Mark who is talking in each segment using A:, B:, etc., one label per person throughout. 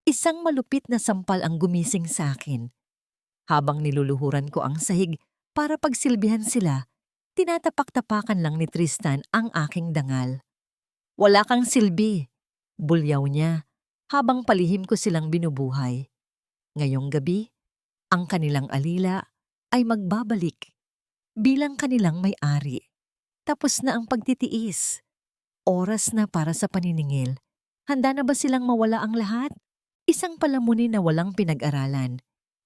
A: Isang malupit na sampal ang gumising sa akin. Habang niluluhuran ko ang sahig para pagsilbihan sila, tinatapak-tapakan lang ni Tristan ang aking dangal. Wala kang silbi, bulyaw niya, habang palihim ko silang binubuhay. Ngayong gabi, ang kanilang alila ay magbabalik bilang kanilang may-ari. Tapos na ang pagtitiis. Oras na para sa paniningil. Handa na ba silang mawala ang lahat? Isang palamunin na walang pinag-aralan.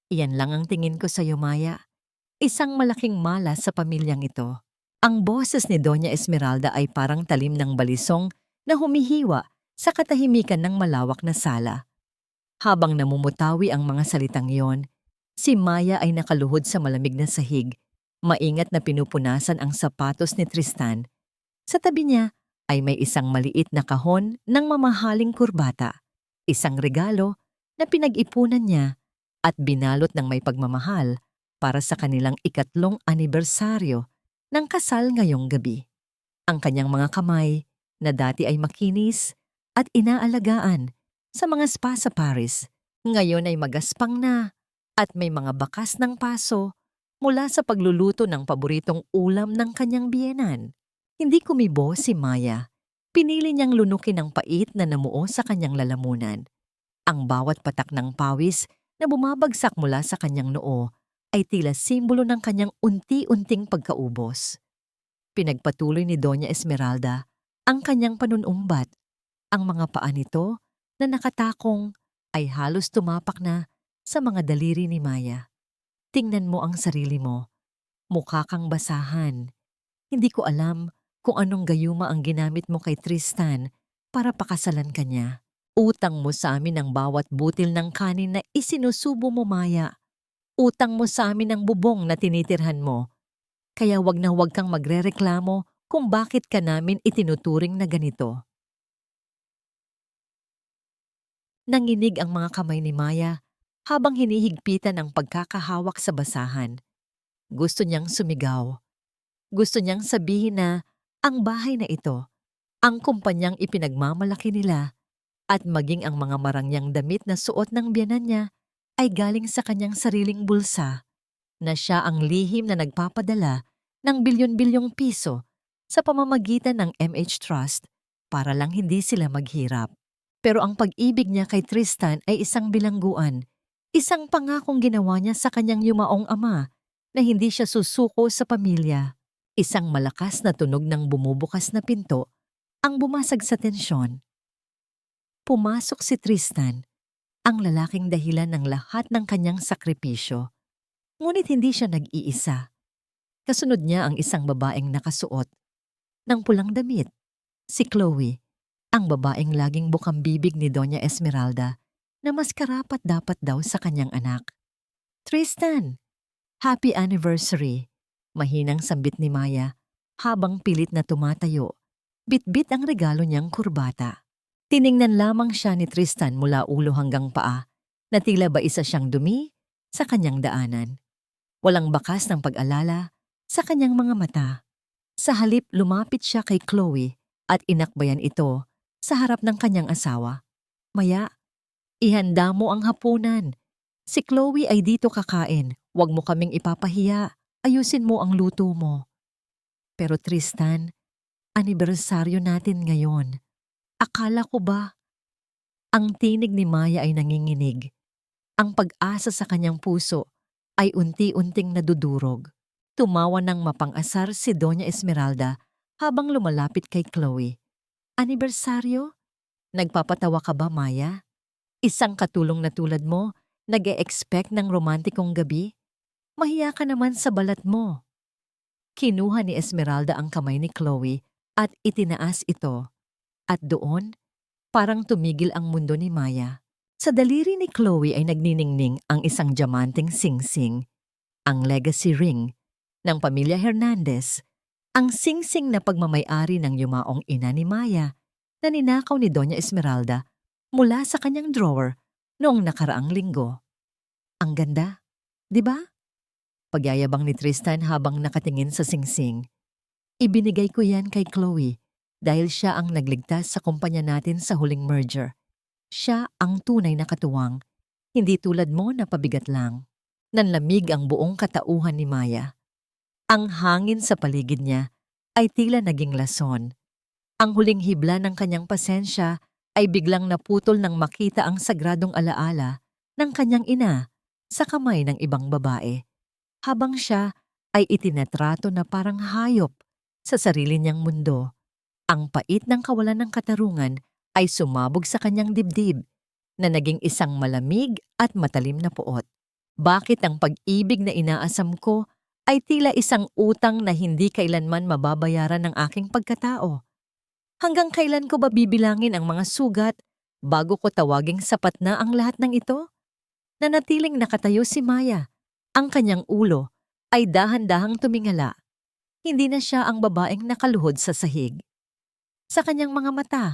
A: Iyan lang ang tingin ko sa iyo, Maya. Isang malaking malas sa pamilyang ito. Ang boses ni Doña Esmeralda ay parang talim ng balisong na humihiwa sa katahimikan ng malawak na sala. Habang namumutawi ang mga salitang yon, si Maya ay nakaluhod sa malamig na sahig, maingat na pinupunasan ang sapatos ni Tristan. Sa tabi niya ay may isang maliit na kahon ng mamahaling kurbata, isang regalo na pinag-ipunan niya at binalot ng may pagmamahal para sa kanilang 3 anibersaryo ng kasal ngayong gabi. Ang kanyang mga kamay na dati ay makinis at inaalagaan sa mga spa sa Paris, ngayon ay magaspang na at may mga bakas ng paso mula sa pagluluto ng paboritong ulam ng kanyang biyenan. Hindi kumibo si Maya. Pinili niyang lunukin ang pait na namuo sa kanyang lalamunan. Ang bawat patak ng pawis na bumabagsak mula sa kanyang noo ay tila simbolo ng kanyang unti-unting pagkaubos. Pinagpatuloy ni Doña Esmeralda ang kanyang panunumbat. Ang mga paa nito na nakatakong ay halos tumapak na sa mga daliri ni Maya. Tingnan mo ang sarili mo. Mukha kang basahan. Hindi ko alam kung anong gayuma ang ginamit mo kay Tristan para pakasalan ka niya. Utang mo sa amin ang bawat butil ng kanin na isinusubo mo, Maya. Utang mo sa amin ang bubong na tinitirhan mo. Kaya wag na wag kang magrereklamo kung bakit ka namin itinuturing na ganito. Nanginig ang mga kamay ni Maya habang hinihigpitan ang pagkakahawak sa basahan. Gusto niyang sumigaw. Gusto niyang sabihin na ang bahay na ito, ang kumpanyang ipinagmamalaki nila, at maging ang mga marangyang damit na suot ng biyenan niya ay galing sa kanyang sariling bulsa, na siya ang lihim na nagpapadala ng bilyon-bilyong piso sa pamamagitan ng MH Trust para lang hindi sila maghirap. Pero ang pag-ibig niya kay Tristan ay isang bilangguan, isang pangakong ginawa niya sa kanyang yumaong ama na hindi siya susuko sa pamilya. Isang malakas na tunog ng bumubukas na pinto ang bumasag sa tensyon. Pumasok si Tristan, ang lalaking dahilan ng lahat ng kanyang sakripisyo. Ngunit hindi siya nag-iisa. Kasunod niya ang isang babaeng nakasuot ng pulang damit, si Chloe, ang babaeng laging bukang-bibig ni Doña Esmeralda na mas karapat-dapat daw sa kanyang anak. Tristan, happy anniversary! Mahinang sambit ni Maya habang pilit na tumatayo. Bitbit ang regalo niyang kurbata. Tiningnan lamang siya ni Tristan mula ulo hanggang paa na tila ba isa siyang dumi sa kanyang daanan. Walang bakas ng pag-alala sa kanyang mga mata. Sa halip lumapit siya kay Chloe at inakbayan ito sa harap ng kanyang asawa. Maya, ihanda mo ang hapunan. Si Chloe ay dito kakain. Huwag mo kaming ipapahiya. Ayusin mo ang luto mo. Pero Tristan, anibersaryo natin ngayon. Akala ko ba? Ang tinig ni Maya ay nanginginig. Ang pag-asa sa kanyang puso ay unti-unting nadudurog. Tumawa ng mapang-asar si Doña Esmeralda habang lumalapit kay Chloe. Anibersaryo? Nagpapatawa ka ba, Maya? Isang katulong na tulad mo, nag-e-expect ng romantikong gabi? Mahiya ka naman sa balat mo. Kinuha ni Esmeralda ang kamay ni Chloe at itinaas ito. At doon, parang tumigil ang mundo ni Maya. Sa daliri ni Chloe ay nagniningning ang isang diamanteng singsing, ang legacy ring ng pamilya Hernandez, ang singsing na pagmamay-ari ng yumaong ina ni Maya na ninakaw ni Doña Esmeralda mula sa kanyang drawer noong nakaraang linggo. Ang ganda, di ba? Pagyayabang ni Tristan habang nakatingin sa singsing. Ibinigay ko yan kay Chloe dahil siya ang nagligtas sa kumpanya natin sa huling merger. Siya ang tunay na katuwang, hindi tulad mo na pabigat lang. Nanlamig ang buong katauhan ni Maya. Ang hangin sa paligid niya ay tila naging lason. Ang huling hibla ng kanyang pasensya ay biglang naputol nang makita ang sagradong alaala ng kanyang ina sa kamay ng ibang babae, habang siya ay itinatrato na parang hayop sa sarili niyang mundo. Ang pait ng kawalan ng katarungan ay sumabog sa kanyang dibdib na naging isang malamig at matalim na puot. Bakit ang pag-ibig na inaasam ko ay tila isang utang na hindi kailanman mababayaran ng aking pagkatao? Hanggang kailan ko ba bibilangin ang mga sugat bago ko tawaging sapat na ang lahat ng ito? Nanatiling nakatayo si Maya. Ang kanyang ulo ay dahan-dahang tumingala. Hindi na siya ang babaeng nakaluhod sa sahig. Sa kanyang mga mata,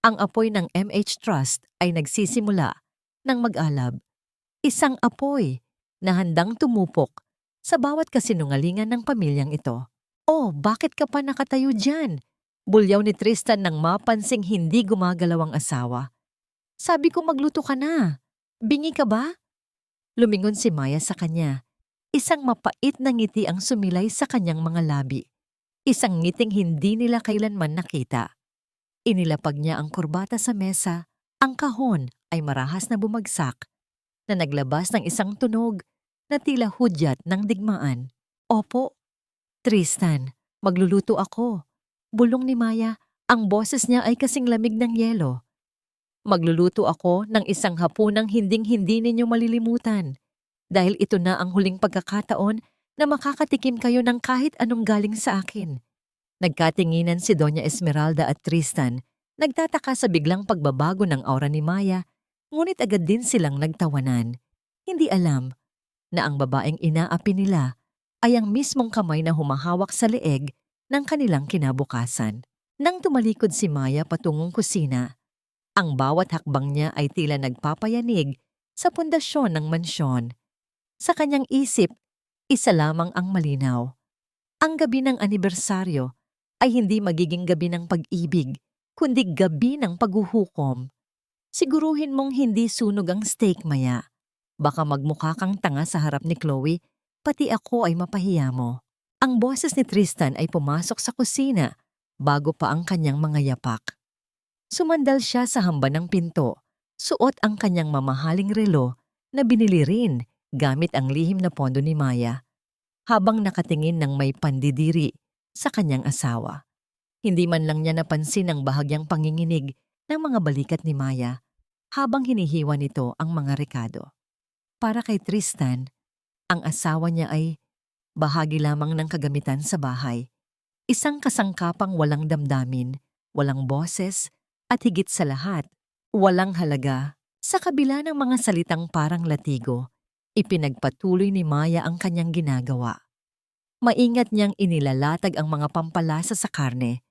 A: ang apoy ng MH Trust ay nagsisimula ng mag-alab. Isang apoy na handang tumupok sa bawat kasinungalingan ng pamilyang ito. Oh, bakit ka pa nakatayo dyan? Bulyaw ni Tristan nang mapansing hindi gumagalaw ang asawa. Sabi ko magluto ka na. Bingi ka ba? Lumingon si Maya sa kanya. Isang mapait na ngiti ang sumilay sa kanyang mga labi. Isang ngiting hindi nila kailanman nakita. Inilapag niya ang kurbata sa mesa. Ang kahon ay marahas na bumagsak na naglabas ng isang tunog na tila hudyat ng digmaan. Opo, Tristan, magluluto ako. Bulong ni Maya, ang boses niya ay kasing lamig ng yelo. Magluluto ako ng isang hapunang hinding-hindi ninyo malilimutan dahil ito na ang huling pagkakataon na makakatikim kayo ng kahit anong galing sa akin. Nagkatinginan si Doña Esmeralda at Tristan, nagtataka sa biglang pagbabago ng aura ni Maya, ngunit agad din silang nagtawanan. Hindi alam na ang babaeng inaapi nila ay ang mismong kamay na humahawak sa leeg ng kanilang kinabukasan. Nang tumalikod si Maya patungong kusina, ang bawat hakbang niya ay tila nagpapayanig sa pundasyon ng mansyon. Sa kanyang isip, isa lamang ang malinaw. Ang gabi ng anibersaryo ay hindi magiging gabi ng pag-ibig, kundi gabi ng paghuhukom. Siguruhin mong hindi sunog ang steak, Maya. Baka magmukha kang tanga sa harap ni Chloe, pati ako ay mapahiya mo. Ang boses ni Tristan ay pumasok sa kusina bago pa ang kanyang mga yapak. Sumandal siya sa hamba ng pinto, suot ang kanyang mamahaling relo na binili rin gamit ang lihim na pondo ni Maya, habang nakatingin ng may pandidiri sa kanyang asawa. Hindi man lang niya napansin ang bahagyang panginginig ng mga balikat ni Maya habang hinihiwa nito ang mga rekado. Para kay Tristan, ang asawa niya ay bahagi lamang ng kagamitan sa bahay. Isang kasangkapang walang damdamin, walang boses, at higit sa lahat, walang halaga. Sa kabila ng mga salitang parang latigo, ipinagpatuloy ni Maya ang kanyang ginagawa. Maingat niyang inilalatag ang mga pampalasa sa karne.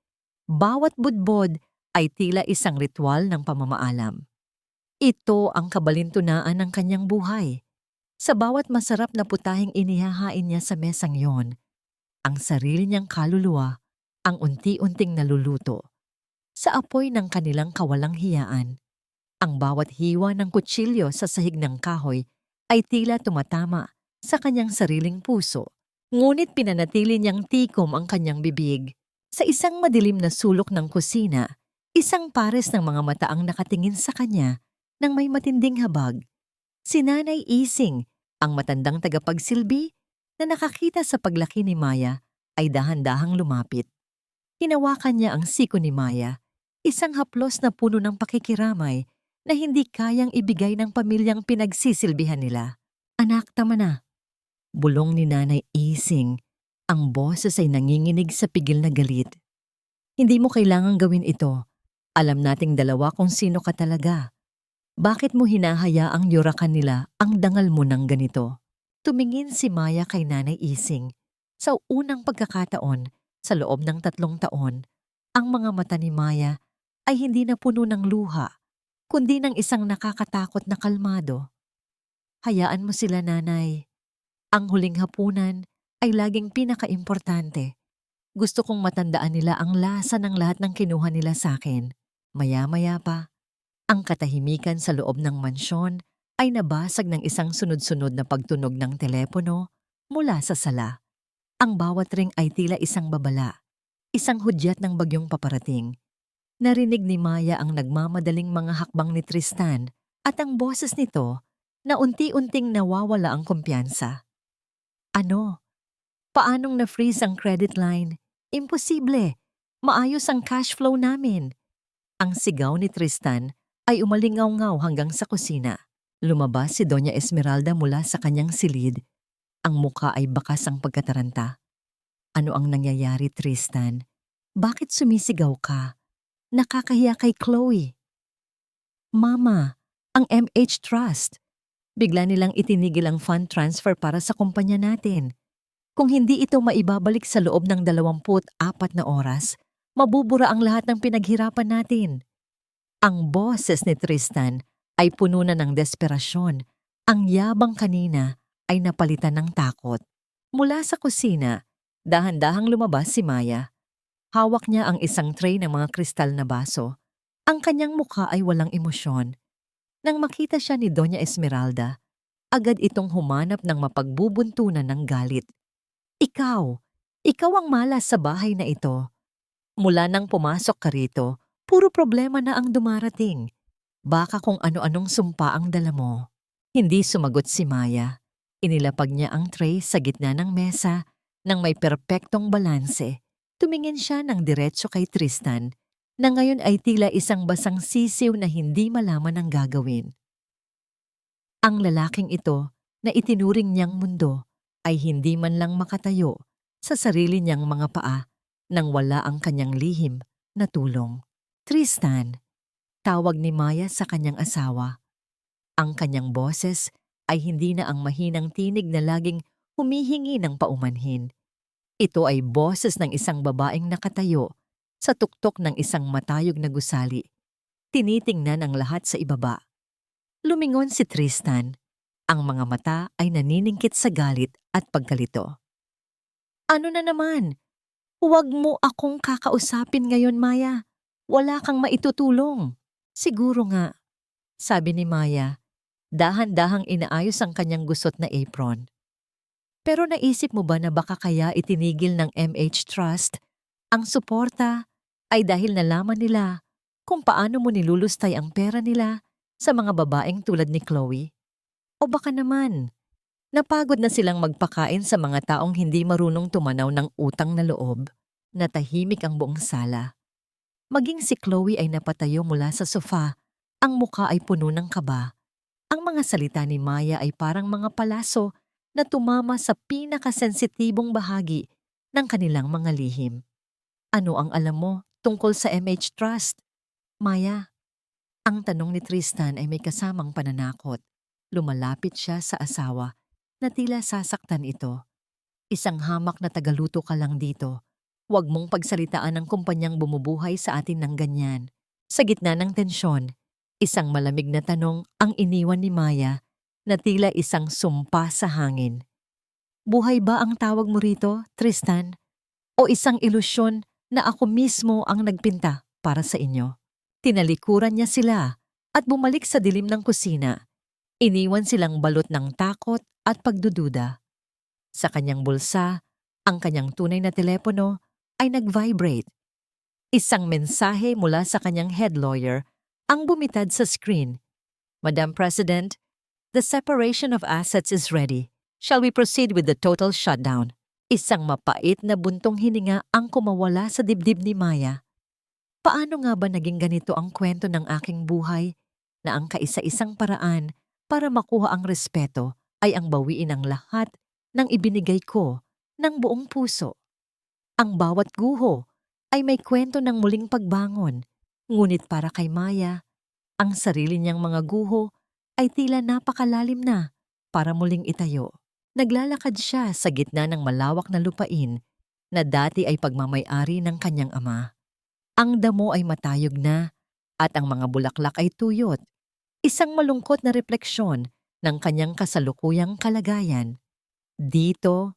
A: Bawat budbod ay tila isang ritual ng pamamaalam. Ito ang kabalintunaan ng kanyang buhay. Sa bawat masarap na putahing inihahain niya sa mesang yon, ang sarili niyang kaluluwa ang unti-unting naluluto. Sa apoy ng kanilang kawalang hiyaan, ang bawat hiwa ng kutsilyo sa sahig ng kahoy ay tila tumatama sa kanyang sariling puso. Ngunit pinanatili niyang tikom ang kanyang bibig. Sa isang madilim na sulok ng kusina, isang pares ng mga mata ang nakatingin sa kanya ng may matinding habag. Si Nanay Ising, ang matandang tagapagsilbi na nakakita sa paglaki ni Maya, ay dahan-dahang lumapit. Hinawakan niya ang siko ni Maya, isang haplos na puno ng pakikiramay na hindi kayang ibigay ng pamilyang pinagsisilbihan nila. Anak, tama na. Bulong ni Nanay Ising, ang boses ay nanginginig sa pigil na galit. Hindi mo kailangang gawin ito. Alam nating dalawa kung sino ka talaga. Bakit mo hinahayaang yurakan nila ang dangal mo ng ganito? Tumingin si Maya kay Nanay Ising. Sa unang pagkakataon, sa loob ng 3 taon, ang mga mata ni Maya ay hindi na puno ng luha, kundi ng isang nakakatakot na kalmado. Hayaan mo sila, Nanay. Ang huling hapunan ay laging pinakaimportante. Gusto kong matandaan nila ang lasa ng lahat ng kinuha nila sa akin. Maya-maya pa, Ang katahimikan sa loob ng mansyon ay nabasag ng isang sunod-sunod na pagtunog ng telepono mula sa sala. Ang bawat ring ay tila isang babala, isang hudyat ng bagyong paparating. Narinig ni Maya ang nagmamadaling mga hakbang ni Tristan at ang boses nito na unti-unting nawawala ang kumpiyansa. Ano? Paanong na-freeze ang credit line? Imposible! Maayos ang cash flow namin. Ang sigaw ni Tristan ay umalingaw-ngaw hanggang sa kusina. Lumabas si Doña Esmeralda mula sa kanyang silid. Ang muka ay bakas ang pagkataranta. Ano ang nangyayari, Tristan? Bakit sumisigaw ka? Nakakahiya kay Chloe. Mama, ang MH Trust. Bigla nilang itinigil ang fund transfer para sa kumpanya natin. Kung hindi ito maibabalik sa loob ng 24 na oras, mabubura ang lahat ng pinaghirapan natin. Ang boses ni Tristan ay puno na ng desperasyon. Ang yabang kanina ay napalitan ng takot. Mula sa kusina, dahan-dahang lumabas si Maya. Hawak niya ang isang tray ng mga kristal na baso. Ang kanyang mukha ay walang emosyon. Nang makita siya ni Doña Esmeralda, agad itong humanap ng mapagbubuntunan ng galit. Ikaw ang malas sa bahay na ito. Mula nang pumasok ka rito, puro problema na ang dumarating. Baka kung ano-anong sumpa ang dala mo. Hindi sumagot si Maya. Inilapag niya ang tray sa gitna ng mesa nang may perpektong balanse. Tumingin siya ng diretso kay Tristan na ngayon ay tila isang basang sisiw na hindi malaman ang gagawin. Ang lalaking ito na itinuring niyang mundo ay hindi man lang makatayo sa sarili niyang mga paa nang wala ang kanyang lihim na tulong. Tristan, tawag ni Maya sa kanyang asawa. Ang kanyang boses ay hindi na ang mahinang tinig na laging humihingi ng paumanhin. Ito ay boses ng isang babaeng nakatayo sa tuktok ng isang matayog na gusali. Tinitingnan ang lahat sa ibaba. Lumingon si Tristan. Ang mga mata ay naniningkit sa galit at pagkalito. Ano na naman? Huwag mo akong kakausapin ngayon, Maya. Wala kang maitutulong. Siguro nga, sabi ni Maya, dahan-dahang inaayos ang kanyang gusot na apron. Pero naisip mo ba na baka kaya itinigil ng MH Trust ang suporta ay dahil nalaman nila kung paano mo nilulustay ang pera nila sa mga babaeng tulad ni Chloe? O baka naman, napagod na silang magpakain sa mga taong hindi marunong tumanaw ng utang na loob. Natahimik ang buong sala. Maging si Chloe ay napatayo mula sa sofa, ang muka ay puno ng kaba. Ang mga salita ni Maya ay parang mga palaso na tumama sa pinakasensitibong bahagi ng kanilang mga lihim. Ano ang alam mo tungkol sa MH Trust? Maya, ang tanong ni Tristan ay may kasamang pananakot. Lumalapit siya sa asawa na tila sasaktan ito. Isang hamak na tagaluto ka lang dito. Huwag mong pagsalitaan ang kumpanyang bumubuhay sa atin ng ganyan. Sa gitna ng tensyon, isang malamig na tanong ang iniwan ni Maya na tila isang sumpa sa hangin. Buhay ba ang tawag mo rito, Tristan? O isang ilusyon na ako mismo ang nagpinta para sa inyo? Tinalikuran niya sila at bumalik sa dilim ng kusina. Iniwan silang balot ng takot at pagdududa. Sa kanyang bulsa, ang kanyang tunay na telepono ay nag-vibrate. Isang mensahe mula sa kanyang head lawyer ang bumitad sa screen. Madam President, the separation of assets is ready. Shall we proceed with the total shutdown? Isang mapait na buntong hininga ang kumawala sa dibdib ni Maya. Paano nga ba naging ganito ang kwento ng aking buhay na ang kaisa-isang paraan para makuha ang respeto ay ang bawiin ang lahat ng ibinigay ko ng buong puso? Ang bawat guho ay may kwento ng muling pagbangon, ngunit para kay Maya, ang sarili niyang mga guho ay tila napakalalim na para muling itayo. Naglalakad siya sa gitna ng malawak na lupain na dati ay pagmamay-ari ng kanyang ama. Ang damo ay matayog na at ang mga bulaklak ay tuyot. Isang malungkot na refleksyon ng kanyang kasalukuyang kalagayan. Dito,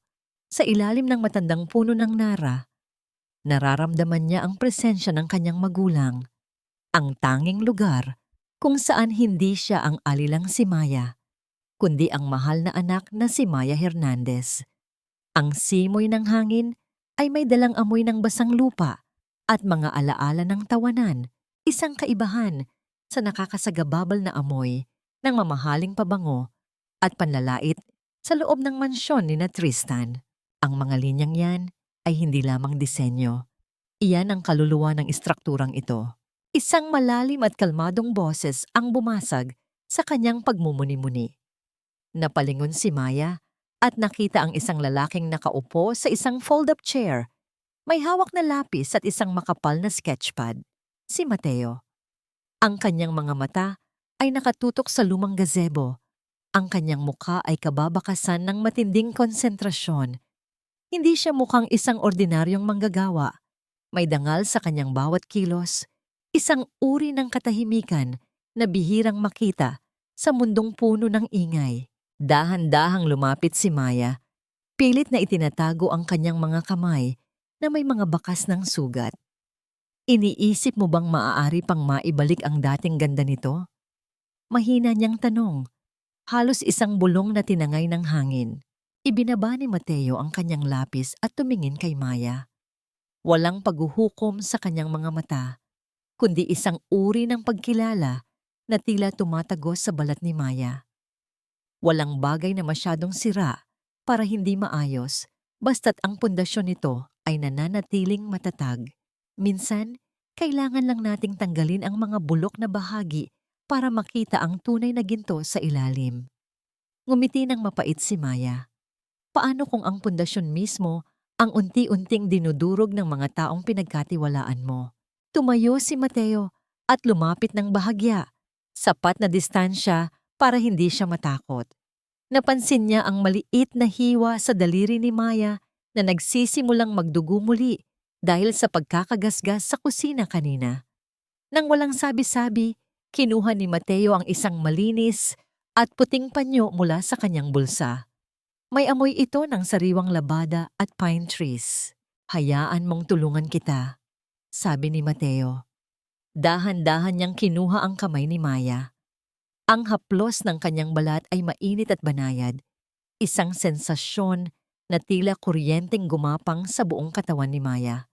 A: sa ilalim ng matandang puno ng nara, nararamdaman niya ang presensya ng kanyang magulang, ang tanging lugar kung saan hindi siya ang alilang si Maya, kundi ang mahal na anak na si Maya Hernandez. Ang simoy ng hangin ay may dalang amoy ng basang lupa at mga alaala ng tawanan, isang kaibahan sa nakakasagababal na amoy ng mamahaling pabango at panlalait sa loob ng mansyon ni na Tristan. Ang mga linyang yan ay hindi lamang disenyo. Iyan ang kaluluwa ng istrukturang ito. Isang malalim at kalmadong boses ang bumasag sa kanyang pagmumuni-muni. Napalingon si Maya at nakita ang isang lalaking nakaupo sa isang fold-up chair. May hawak na lapis at isang makapal na sketchpad. Si Mateo. Ang kanyang mga mata ay nakatutok sa lumang gazebo. Ang kanyang mukha ay kababakasan ng matinding konsentrasyon. Hindi siya mukhang isang ordinaryong manggagawa. May dangal sa kanyang bawat kilos, isang uri ng katahimikan na bihirang makita sa mundong puno ng ingay. Dahan-dahang lumapit si Maya, pilit na itinatago ang kanyang mga kamay na may mga bakas ng sugat. Iniisip mo bang maaari pang maibalik ang dating ganda nito? Mahina niyang tanong, halos isang bulong na tinangay ng hangin. Ibinaba ni Mateo ang kanyang lapis at tumingin kay Maya. Walang paghuhukom sa kanyang mga mata, kundi isang uri ng pagkilala na tila tumatagos sa balat ni Maya. Walang bagay na masyadong sira para hindi maayos, basta't ang pundasyon nito ay nananatiling matatag. Minsan, kailangan lang nating tanggalin ang mga bulok na bahagi para makita ang tunay na ginto sa ilalim. Ngumiti ng mapait si Maya. Paano kung ang pundasyon mismo ang unti-unting dinudurog ng mga taong pinagkatiwalaan mo? Tumayo si Mateo at lumapit ng bahagya, sapat na distansya para hindi siya matakot. Napansin niya ang maliit na hiwa sa daliri ni Maya na nagsisimulang magdugo muli dahil sa pagkakagasgas sa kusina kanina. Nang walang sabi-sabi, kinuha ni Mateo ang isang malinis at puting panyo mula sa kanyang bulsa. May amoy ito ng sariwang labada at pine trees. Hayaan mong tulungan kita, sabi ni Mateo. Dahan-dahan niyang kinuha ang kamay ni Maya. Ang haplos ng kanyang balat ay mainit at banayad, isang sensasyon na tila kuryenteng gumapang sa buong katawan ni Maya.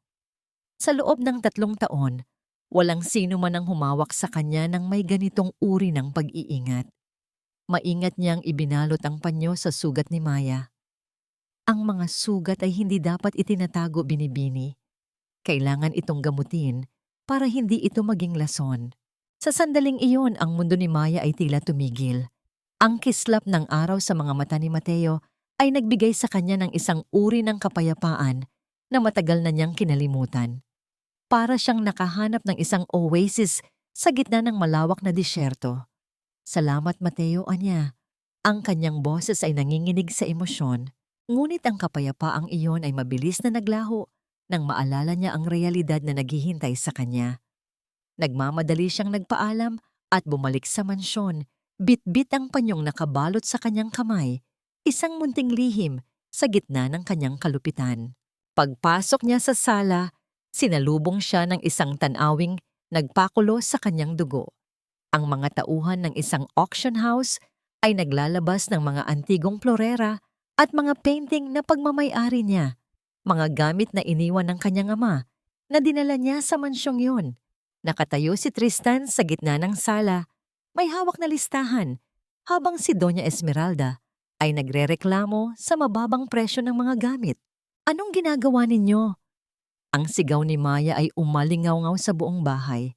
A: Sa loob ng 3 taon, walang sino man ang humawak sa kanya ng may ganitong uri ng pag-iingat. Maingat niyang ibinalot ang panyo sa sugat ni Maya. Ang mga sugat ay hindi dapat itinatago binibini. Kailangan itong gamutin para hindi ito maging lason. Sa sandaling iyon, ang mundo ni Maya ay tila tumigil. Ang kislap ng araw sa mga mata ni Mateo ay nagbigay sa kanya ng isang uri ng kapayapaan na matagal na niyang kinalimutan. Para siyang nakahanap ng isang oasis sa gitna ng malawak na disyerto. Salamat Mateo, anya. Ang kanyang boses ay nanginginig sa emosyon, ngunit ang kapayapaang iyon ay mabilis na naglaho nang maalala niya ang realidad na naghihintay sa kanya. Nagmamadali siyang nagpaalam at bumalik sa mansyon. Bit-bit ang panyong nakabalot sa kanyang kamay, isang munting lihim sa gitna ng kanyang kalupitan. Pagpasok niya sa sala, sinalubong siya ng isang tanawing nagpakulo sa kanyang dugo. Ang mga tauhan ng isang auction house ay naglalabas ng mga antigong florera at mga painting na pagmamay-ari niya, mga gamit na iniwan ng kanyang ama na dinala niya sa mansyong yun. Nakatayo si Tristan sa gitna ng sala, may hawak na listahan, habang si Doña Esmeralda ay nagrereklamo sa mababang presyo ng mga gamit. Anong ginagawa ninyo? Ang sigaw ni Maya ay umalingaw-ngaw sa buong bahay.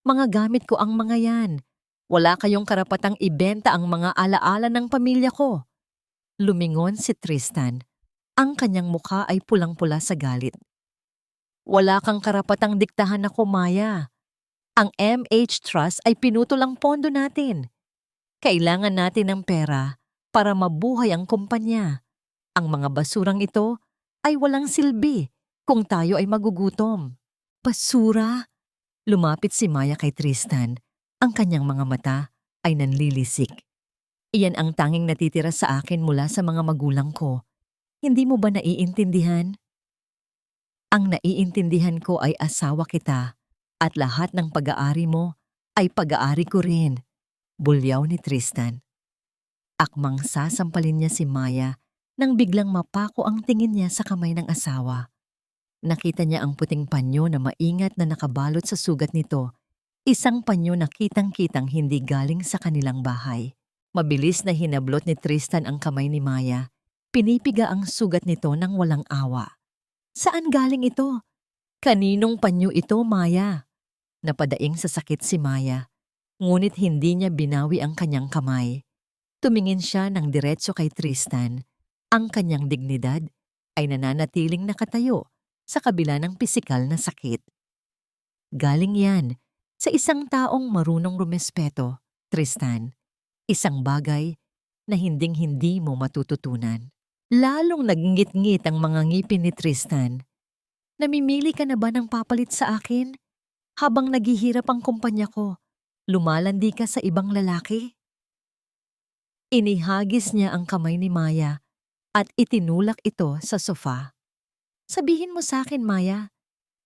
A: Mga gamit ko ang mga yan. Wala kayong karapatang ibenta ang mga alaala ng pamilya ko. Lumingon si Tristan. Ang kanyang mukha ay pulang-pula sa galit. Wala kang karapatang diktahan ako, Maya. Ang MH Trust ay pinutulang pondo natin. Kailangan natin ng pera para mabuhay ang kumpanya. Ang mga basurang ito ay walang silbi kung tayo ay magugutom. Basura? Lumapit si Maya kay Tristan. Ang kanyang mga mata ay nanlilisik. Iyan ang tanging natitira sa akin mula sa mga magulang ko. Hindi mo ba naiintindihan? Ang naiintindihan ko ay asawa kita at lahat ng pag-aari mo ay pag-aari ko rin, bulyaw ni Tristan. Akmang sasampalin niya si Maya nang biglang mapako ang tingin niya sa kamay ng asawa. Nakita niya ang puting panyo na maingat na nakabalot sa sugat nito, isang panyo na kitang-kitang hindi galing sa kanilang bahay. Mabilis na hinablot ni Tristan ang kamay ni Maya. Pinipiga ang sugat nito ng walang awa. Saan galing ito? Kaninong panyo ito, Maya? Napadaing sa sakit si Maya, ngunit hindi niya binawi ang kanyang kamay. Tumingin siya ng diretso kay Tristan. Ang kanyang dignidad ay nananatiling nakatayo sa kabila ng pisikal na sakit. Galing yan sa isang taong marunong rumespeto, Tristan. Isang bagay na hinding-hindi mo matututunan. Lalong nagngit-ngit ang mga ngipin ni Tristan. Namimili ka na ba ng papalit sa akin? Habang naghihirap ang kumpanya ko, lumalandi ka sa ibang lalaki? Inihagis niya ang kamay ni Maya at itinulak ito sa sofa. Sabihin mo sa akin, Maya,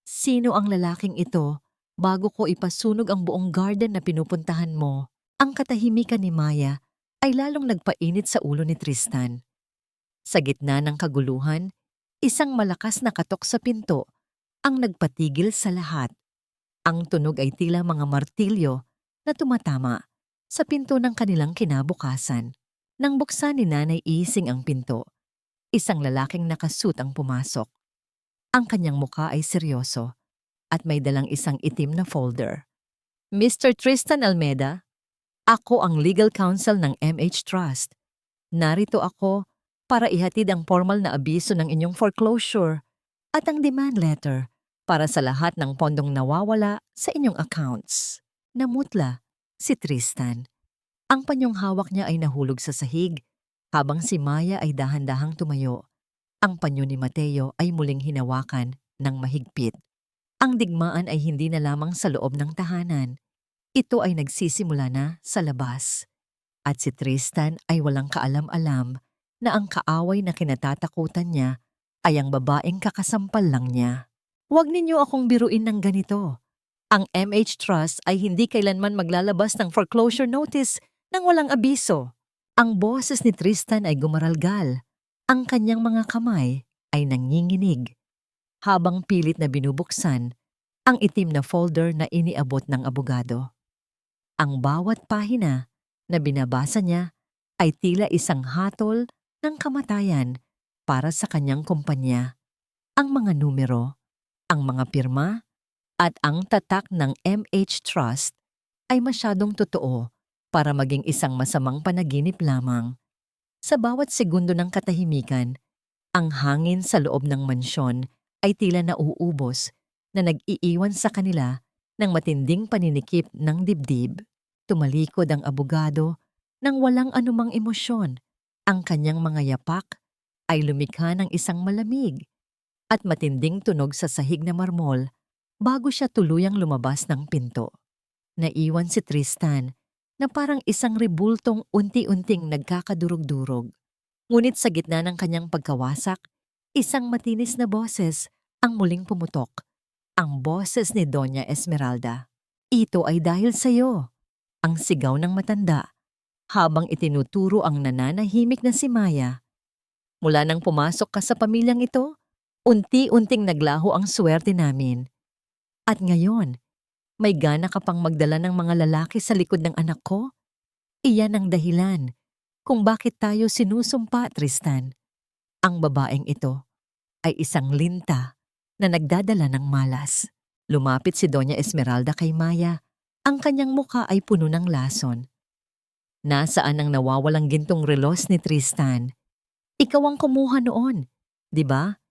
A: sino ang lalaking ito bago ko ipasunog ang buong garden na pinupuntahan mo? Ang katahimikan ni Maya ay lalong nagpainit sa ulo ni Tristan. Sa gitna ng kaguluhan, isang malakas na katok sa pinto ang nagpatigil sa lahat. Ang tunog ay tila mga martilyo na tumatama sa pinto ng kanilang kinabukasan. Nang buksan ni Nanay Ising ang pinto, isang lalaking nakasuit ang pumasok. Ang kanyang muka ay seryoso at may dalang isang itim na folder. Mr. Tristan Almeda, ako ang legal counsel ng MH Trust. Narito ako para ihatid ang formal na abiso ng inyong foreclosure at ang demand letter para sa lahat ng pondong nawawala sa inyong accounts. Namutla si Tristan. Ang panyong hawak niya ay nahulog sa sahig habang si Maya ay dahan-dahang tumayo. Ang panyo ni Mateo ay muling hinawakan ng mahigpit. Ang digmaan ay hindi na lamang sa loob ng tahanan. Ito ay nagsisimula na sa labas. At si Tristan ay walang kaalam-alam na ang kaaway na kinatatakutan niya ay ang babaeng kakasampal lang niya. Huwag ninyo akong biruin ng ganito. Ang MH Trust ay hindi kailanman maglalabas ng foreclosure notice nang walang abiso. Ang boses ni Tristan ay gumaralgal. Ang kanyang mga kamay ay nanginginig. Habang pilit na binubuksan ang itim na folder na iniabot ng abogado. Ang bawat pahina na binabasa niya ay tila isang hatol ng kamatayan para sa kanyang kumpanya. Ang mga numero, ang mga pirma, at ang tatak ng MH Trust ay masyadong totoo para maging isang masamang panaginip lamang. Sa bawat segundo ng katahimikan, ang hangin sa loob ng mansyon ay tila nauubos na nag-iiwan sa kanila ng matinding paninikip ng dibdib. Tumalikod ang abogado nang walang anumang emosyon. Ang kanyang mga yapak ay lumikha ng isang malamig at matinding tunog sa sahig na marmol bago siya tuluyang lumabas ng pinto. Naiwan si Tristan na parang isang rebultong unti-unting nagkakadurog-durog. Ngunit sa gitna ng kanyang pagkawasak, isang matinis na boses ang muling pumutok. Ang boses ni Doña Esmeralda. Ito ay dahil sa iyo. Ang sigaw ng matanda habang itinuturo ang nananahimik na si Maya. Mula nang pumasok ka sa pamilyang ito, unti-unting naglaho ang swerte namin. At ngayon, may gana ka pang magdala ng mga lalaki sa likod ng anak ko? Iyan ang dahilan kung bakit tayo sinusumpa, Tristan. Ang babaeng ito ay isang linta na nagdadala ng malas. Lumapit si Doña Esmeralda kay Maya. Ang kanyang muka ay puno ng lason. Nasaan ang nawawalang gintong relos ni Tristan? Ikaw ang kumuha noon, di ba?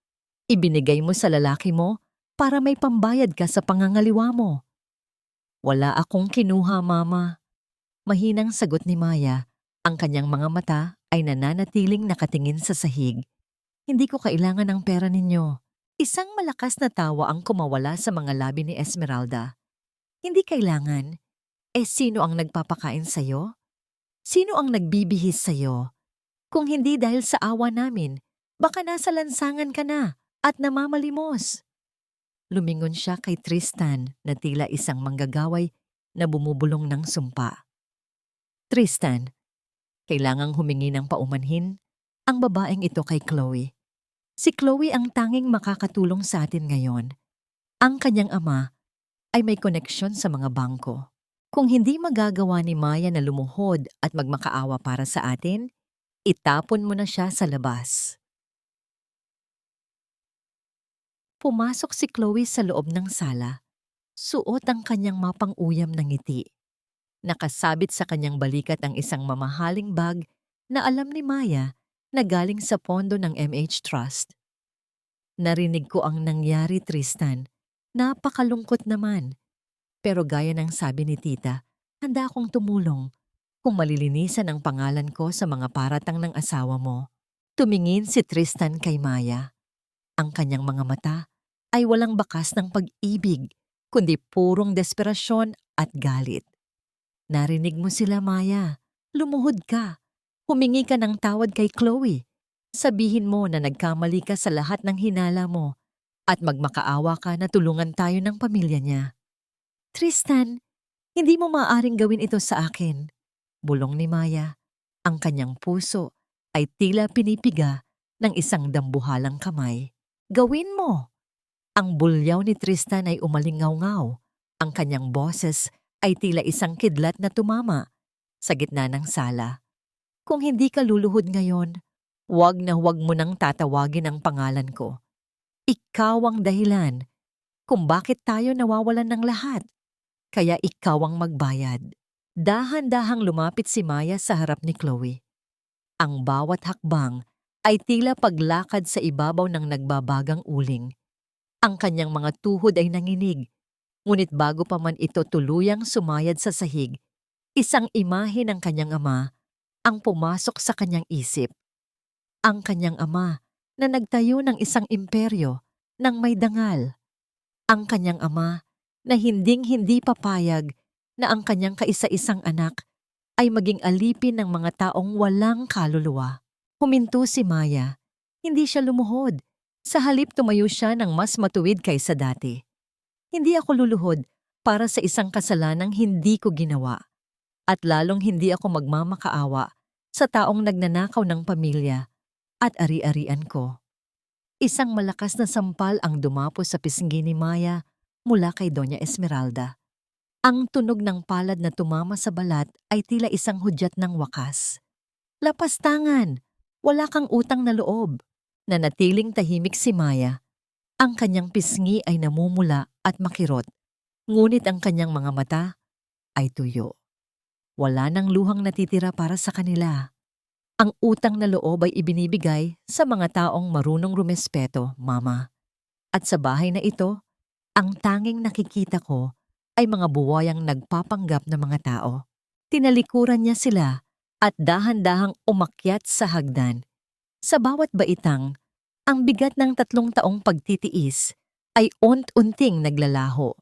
A: Ibinigay mo sa lalaki mo para may pambayad ka sa pangangaliwa mo. Wala akong kinuha, Mama. Mahinang sagot ni Maya. Ang kanyang mga mata ay nananatiling nakatingin sa sahig. Hindi ko kailangan ng pera ninyo. Isang malakas na tawa ang kumawala sa mga labi ni Esmeralda. Hindi kailangan. Sino ang nagpapakain sa'yo? Sino ang nagbibihis sa'yo? Kung hindi dahil sa awa namin, baka nasa lansangan ka na at namamalimos. Lumingon siya kay Tristan na tila isang manggagaway na bumubulong ng sumpa. Tristan, kailangang humingi ng paumanhin ang babaeng ito kay Chloe. Si Chloe ang tanging makakatulong sa atin ngayon. Ang kanyang ama ay may koneksyon sa mga bangko. Kung hindi magagawa ni Maya na lumuhod at magmakaawa para sa atin, itapon mo na siya sa labas. Pumasok si Chloe sa loob ng sala. Suot ang kanyang mapang-uyam na ngiti. Nakasabit sa kanyang balikat ang isang mamahaling bag na alam ni Maya na galing sa pondo ng MH Trust. Narinig ko ang nangyari, Tristan. Napakalungkot naman. Pero gaya ng sabi ni tita, handa akong tumulong kung malilinisan ang pangalan ko sa mga paratang ng asawa mo. Tumingin si Tristan kay Maya. Ang kanyang mga mata ay walang bakas ng pag-ibig, kundi purong desperasyon at galit. Narinig mo sila, Maya. Lumuhod ka. Humingi ka ng tawad kay Chloe. Sabihin mo na nagkamali ka sa lahat ng hinala mo at magmakaawa ka na tulungan tayo ng pamilya niya. Tristan, hindi mo maaaring gawin ito sa akin. Bulong ni Maya. Ang kanyang puso ay tila pinipiga ng isang dambuhalang kamay. Gawin mo! Ang bulyaw ni Tristan ay umalingaw-ngaw. Ang kanyang boses ay tila isang kidlat na tumama sa gitna ng sala. Kung hindi ka luluhod ngayon, huwag na huwag mo nang tatawagin ang pangalan ko. Ikaw ang dahilan kung bakit tayo nawawalan ng lahat. Kaya ikaw ang magbayad. Dahan-dahang lumapit si Maya sa harap ni Chloe. Ang bawat hakbang ay tila paglakad sa ibabaw ng nagbabagang uling. Ang kanyang mga tuhod ay nanginig, ngunit bago pa man ito tuluyang sumayad sa sahig, isang imahe ng kanyang ama ang pumasok sa kanyang isip. Ang kanyang ama na nagtayo ng isang imperyo ng may dangal. Ang kanyang ama na hinding-hindi papayag na ang kanyang kaisa-isang anak ay maging alipin ng mga taong walang kaluluwa. Huminto si Maya. Hindi siya lumuhod. Sa halip tumayo siya ng mas matuwid kaysa dati. Hindi ako luluhod para sa isang kasalanang hindi ko ginawa. At lalong hindi ako magmamakaawa sa taong nagnanakaw ng pamilya at ari-arian ko. Isang malakas na sampal ang dumapo sa pisngi ni Maya mula kay Doña Esmeralda. Ang tunog ng palad na tumama sa balat ay tila isang hudyat ng wakas. Lapastangan! Wala kang utang na loob. Nanatiling tahimik si Maya. Ang kanyang pisngi ay namumula at makirot, ngunit ang kanyang mga mata ay tuyo. Wala nang luhang natitira para sa kanila. Ang utang na loob ay ibinibigay sa mga taong marunong rumespeto, Mama. At sa bahay na ito, ang tanging nakikita ko ay mga buwayang nagpapanggap na mga tao. Tinalikuran niya sila at dahan-dahang umakyat sa hagdan. Sa bawat baitang, ang bigat ng 3 taong pagtitiis ay unt-unting naglalaho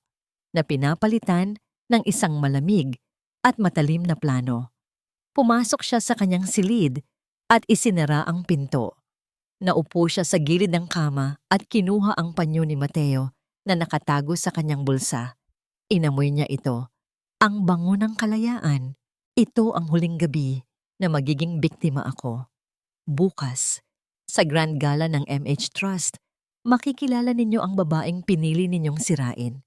A: na pinapalitan ng isang malamig at matalim na plano. Pumasok siya sa kanyang silid at isinara ang pinto. Naupo siya sa gilid ng kama at kinuha ang panyo ni Mateo na nakatago sa kanyang bulsa. Inamoy niya ito. Ang bango ng kalayaan. Ito ang huling gabi na magiging biktima ako. Bukas, sa Grand Gala ng MH Trust, makikilala ninyo ang babaeng pinili ninyong sirain.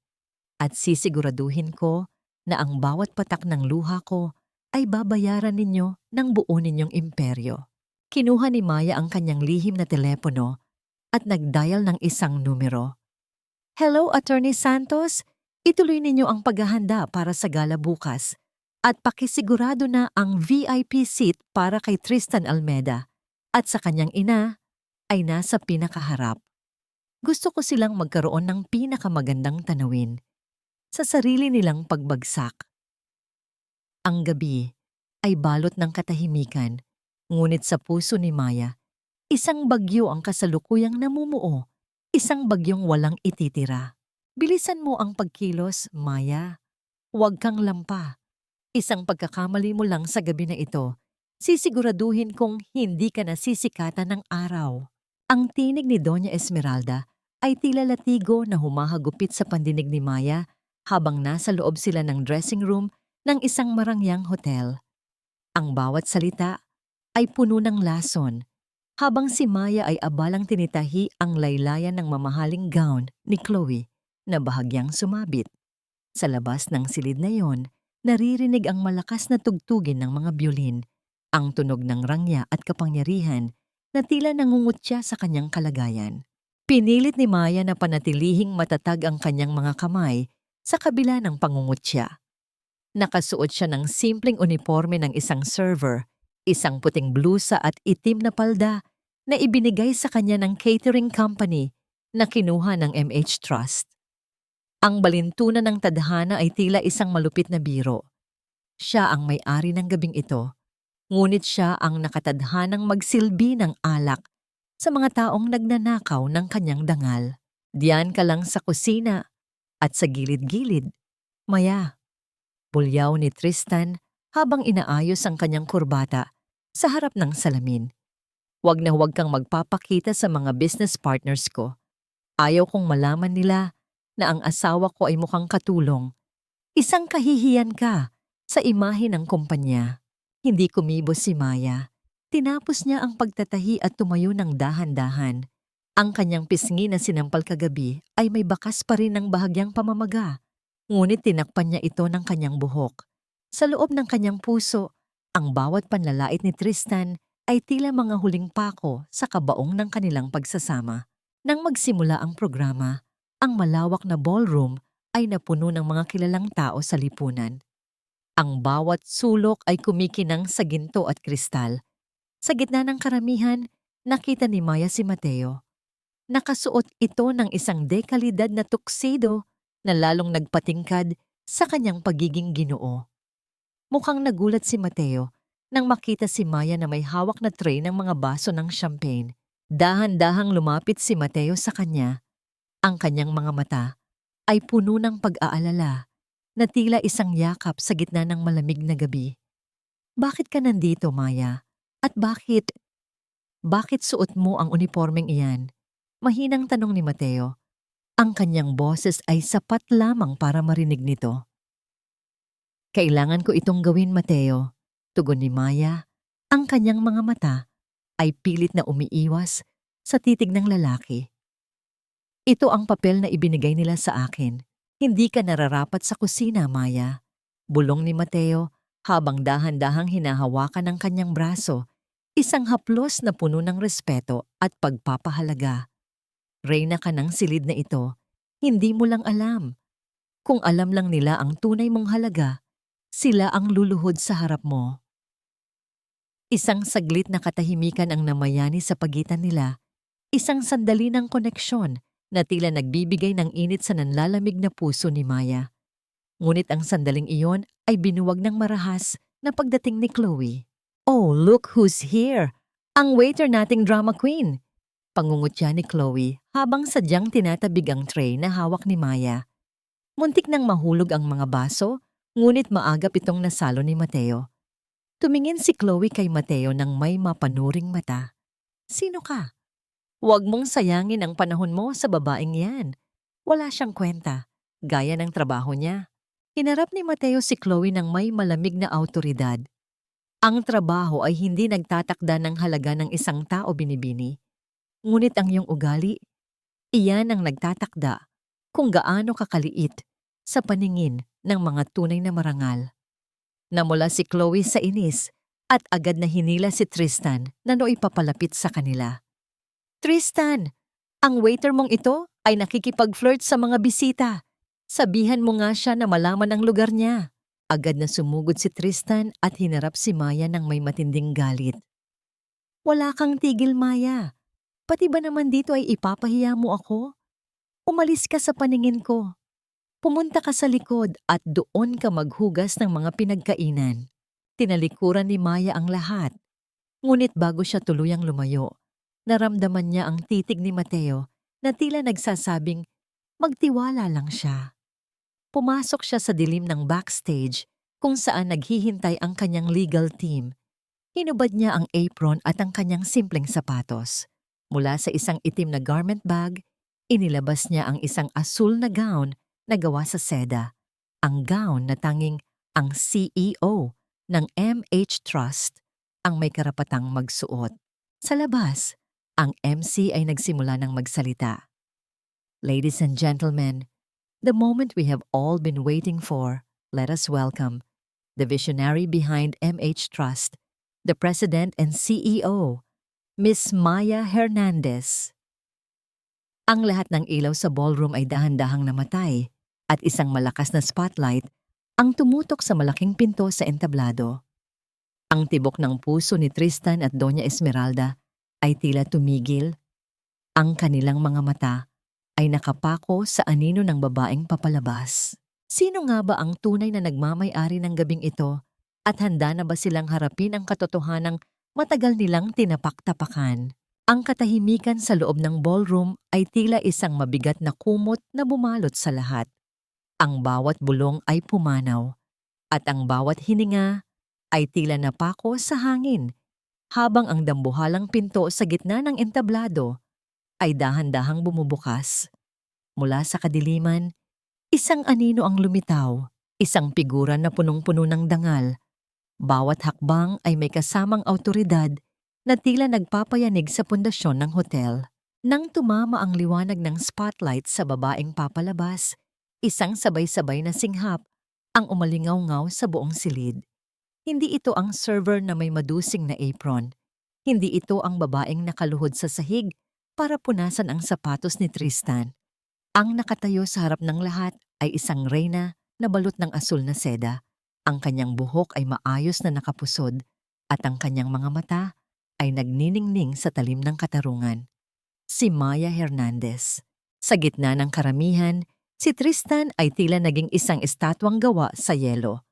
A: At sisiguraduhin ko na ang bawat patak ng luha ko ay babayaran ninyo ng buo ninyong imperyo. Kinuha ni Maya ang kanyang lihim na telepono at nagdial ng isang numero. Hello, Attorney Santos. Ituloy ninyo ang paghahanda para sa gala bukas at pakisigurado na ang VIP seat para kay Tristan Almeda at sa kanyang ina ay nasa pinakaharap. Gusto ko silang magkaroon ng pinakamagandang tanawin sa sarili nilang pagbagsak. Ang gabi ay balot ng katahimikan, ngunit sa puso ni Maya, isang bagyo ang kasalukuyang namumuo, isang bagyong walang ititira. Bilisan mo ang pagkilos, Maya. Huwag kang lampa. Isang pagkakamali mo lang sa gabi na ito, sisiguraduhin kong hindi ka nasisikatan ng araw. Ang tinig ni Doña Esmeralda ay tila latigo na humahagupit sa pandinig ni Maya habang nasa loob sila ng dressing room ng isang marangyang hotel. Ang bawat salita ay puno ng lason, habang si Maya ay abalang tinitahi ang laylayan ng mamahaling gown ni Chloe na bahagyang sumabit. Sa labas ng silid na yon, naririnig ang malakas na tugtugin ng mga biolin, ang tunog ng rangya at kapangyarihan na tila nangungutya sa kanyang kalagayan. Pinilit ni Maya na panatilihing matatag ang kanyang mga kamay sa kabila ng pangungutya. Nakasuot siya ng simpleng uniforme ng isang server, isang puting blusa at itim na palda na ibinigay sa kanya ng catering company na kinuha ng MH Trust. Ang balintunan ng tadhana ay tila isang malupit na biro. Siya ang may-ari ng gabing ito, ngunit siya ang nakatadhanang magsilbi ng alak sa mga taong nagnanakaw ng kanyang dangal. Diyan ka lang sa kusina at sa gilid-gilid. Maya, bulyaw ni Tristan habang inaayos ang kanyang kurbata sa harap ng salamin. Huwag na huwag kang magpapakita sa mga business partners ko. Ayaw kong malaman nila na ang asawa ko ay mukhang katulong. Isang kahihiyan ka sa imahe ng kumpanya. Hindi kumibo si Maya. Tinapos niya ang pagtatahi at tumayo ng dahan-dahan. Ang kanyang pisngi na sinampal kagabi ay may bakas pa rin ng bahagyang pamamaga. Ngunit tinakpan niya ito ng kanyang buhok. Sa loob ng kanyang puso, ang bawat panlalait ni Tristan ay tila mga huling pako sa kabaong ng kanilang pagsasama. Nang magsimula ang programa, ang malawak na ballroom ay napuno ng mga kilalang tao sa lipunan. Ang bawat sulok ay kumikinang sa ginto at kristal. Sa gitna ng karamihan, nakita ni Maya si Mateo. Nakasuot ito ng isang dekalidad na tuxedo na lalong nagpatingkad sa kanyang pagiging Ginoo. Mukhang nagulat si Mateo nang makita si Maya na may hawak na tray ng mga baso ng champagne. Dahan-dahang lumapit si Mateo sa kanya. Ang kanyang mga mata ay puno ng pag-aalala na tila isang yakap sa gitna ng malamig na gabi. Bakit ka nandito, Maya? At bakit suot mo ang uniformeng iyan? Mahinang tanong ni Mateo. Ang kanyang boses ay sapat lamang para marinig nito. Kailangan ko itong gawin, Mateo, tugon ni Maya. Ang kanyang mga mata ay pilit na umiiwas sa titig ng lalaki. Ito ang papel na ibinigay nila sa akin. Hindi ka nararapat sa kusina, Maya. Bulong ni Mateo habang dahan-dahang hinahawakan ng kanyang braso, isang haplos na puno ng respeto at pagpapahalaga. Reyna ka ng silid na ito, hindi mo lang alam. Kung alam lang nila ang tunay mong halaga, sila ang luluhod sa harap mo. Isang saglit na katahimikan ang namayani sa pagitan nila, isang sandali ng koneksyon na tila nagbibigay ng init sa nanlalamig na puso ni Maya. Ngunit ang sandaling iyon ay binuwag ng marahas na pagdating ni Chloe. Oh, look who's here! Ang waiter nating drama queen! Pangungutya ni Chloe habang sadyang tinatabig ang tray na hawak ni Maya. Muntik nang mahulog ang mga baso, ngunit maagap itong nasalo ni Mateo. Tumingin si Chloe kay Mateo nang may mapanuring mata. Sino ka? Huwag mong sayangin ang panahon mo sa babaeng yan. Wala siyang kwenta, gaya ng trabaho niya. Hinarap ni Mateo si Chloe ng may malamig na awtoridad. Ang trabaho ay hindi nagtatakda ng halaga ng isang tao, binibini. Ngunit ang iyong ugali, iyan ang nagtatakda kung gaano kakaliit sa paningin ng mga tunay na marangal. Namula si Chloe sa inis at agad na hinila si Tristan na nooy papalapit sa kanila. Tristan, ang waiter mong ito ay nakikipag-flirt sa mga bisita. Sabihan mo nga siya na malaman ang lugar niya. Agad na sumugod si Tristan at hinarap si Maya ng may matinding galit. Wala kang tigil, Maya. Pati ba naman dito ay ipapahiya mo ako? Umalis ka sa paningin ko. Pumunta ka sa likod at doon ka maghugas ng mga pinagkainan. Tinalikuran ni Maya ang lahat. Ngunit bago siya tuluyang lumayo, naramdaman niya ang titig ni Mateo na tila nagsasabing magtiwala lang siya. Pumasok siya sa dilim ng backstage kung saan naghihintay ang kanyang legal team. Hinubad niya ang apron at ang kanyang simpleng sapatos. Mula sa isang itim na garment bag, inilabas niya ang isang asul na gown na gawa sa seda. ang gown na tanging ang CEO ng MH Trust ang may karapatang magsuot. Sa labas, ang MC ay nagsimula ng magsalita. Ladies and gentlemen, the moment we have all been waiting for, let us welcome the visionary behind MH Trust, the President and CEO, Miss Maya Hernandez. Ang lahat ng ilaw sa ballroom ay dahan-dahang namatay at isang malakas na spotlight ang tumutok sa malaking pinto sa entablado. Ang tibok ng puso ni Tristan at Doña Esmeralda ay tila tumigil. Ang kanilang mga mata ay nakapako sa anino ng babaeng papalabas. Sino nga ba ang tunay na nagmamay-ari ng gabing ito at handa na ba silang harapin ang katotohanang matagal nilang tinapak-tapakan? Ang katahimikan sa loob ng ballroom ay tila isang mabigat na kumot na bumalot sa lahat. Ang bawat bulong ay pumanaw at ang bawat hininga ay tila napako sa hangin habang ang dambuhalang pinto sa gitna ng entablado ay dahan-dahang bumubukas. Mula sa kadiliman, isang anino ang lumitaw, isang figura na punong-puno ng dangal. Bawat hakbang ay may kasamang awtoridad na tila nagpapayanig sa pundasyon ng hotel. Nang tumama ang liwanag ng spotlight sa babaeng papalabas, isang sabay-sabay na singhap ang umalingaw-ngaw sa buong silid. Hindi ito ang server na may madusing na apron. Hindi ito ang babaeng nakaluhod sa sahig para punasan ang sapatos ni Tristan. Ang nakatayo sa harap ng lahat ay isang reyna na balot ng asul na seda. Ang kanyang buhok ay maayos na nakapusod at ang kanyang mga mata ay nagniningning sa talim ng katarungan. Si Maya Hernandez. Sa gitna ng karamihan, si Tristan ay tila naging isang estatwang gawa sa yelo.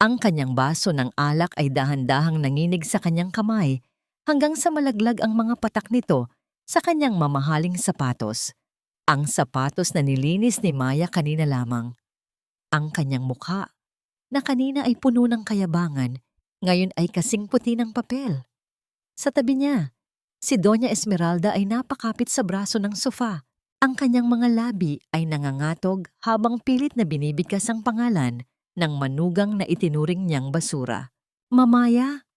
A: Ang kanyang baso ng alak ay dahan-dahang nanginig sa kanyang kamay hanggang sa malaglag ang mga patak nito sa kanyang mamahaling sapatos. Ang sapatos na nilinis ni Maya kanina lamang. Ang kanyang mukha, na kanina ay puno ng kayabangan, ngayon ay kasing puti ng papel. Sa tabi niya, si Doña Esmeralda ay napakapit sa braso ng sofa. Ang kanyang mga labi ay nangangatog habang pilit na binibigkas ang pangalan ng manugang na itinuring niyang basura. Mamaya!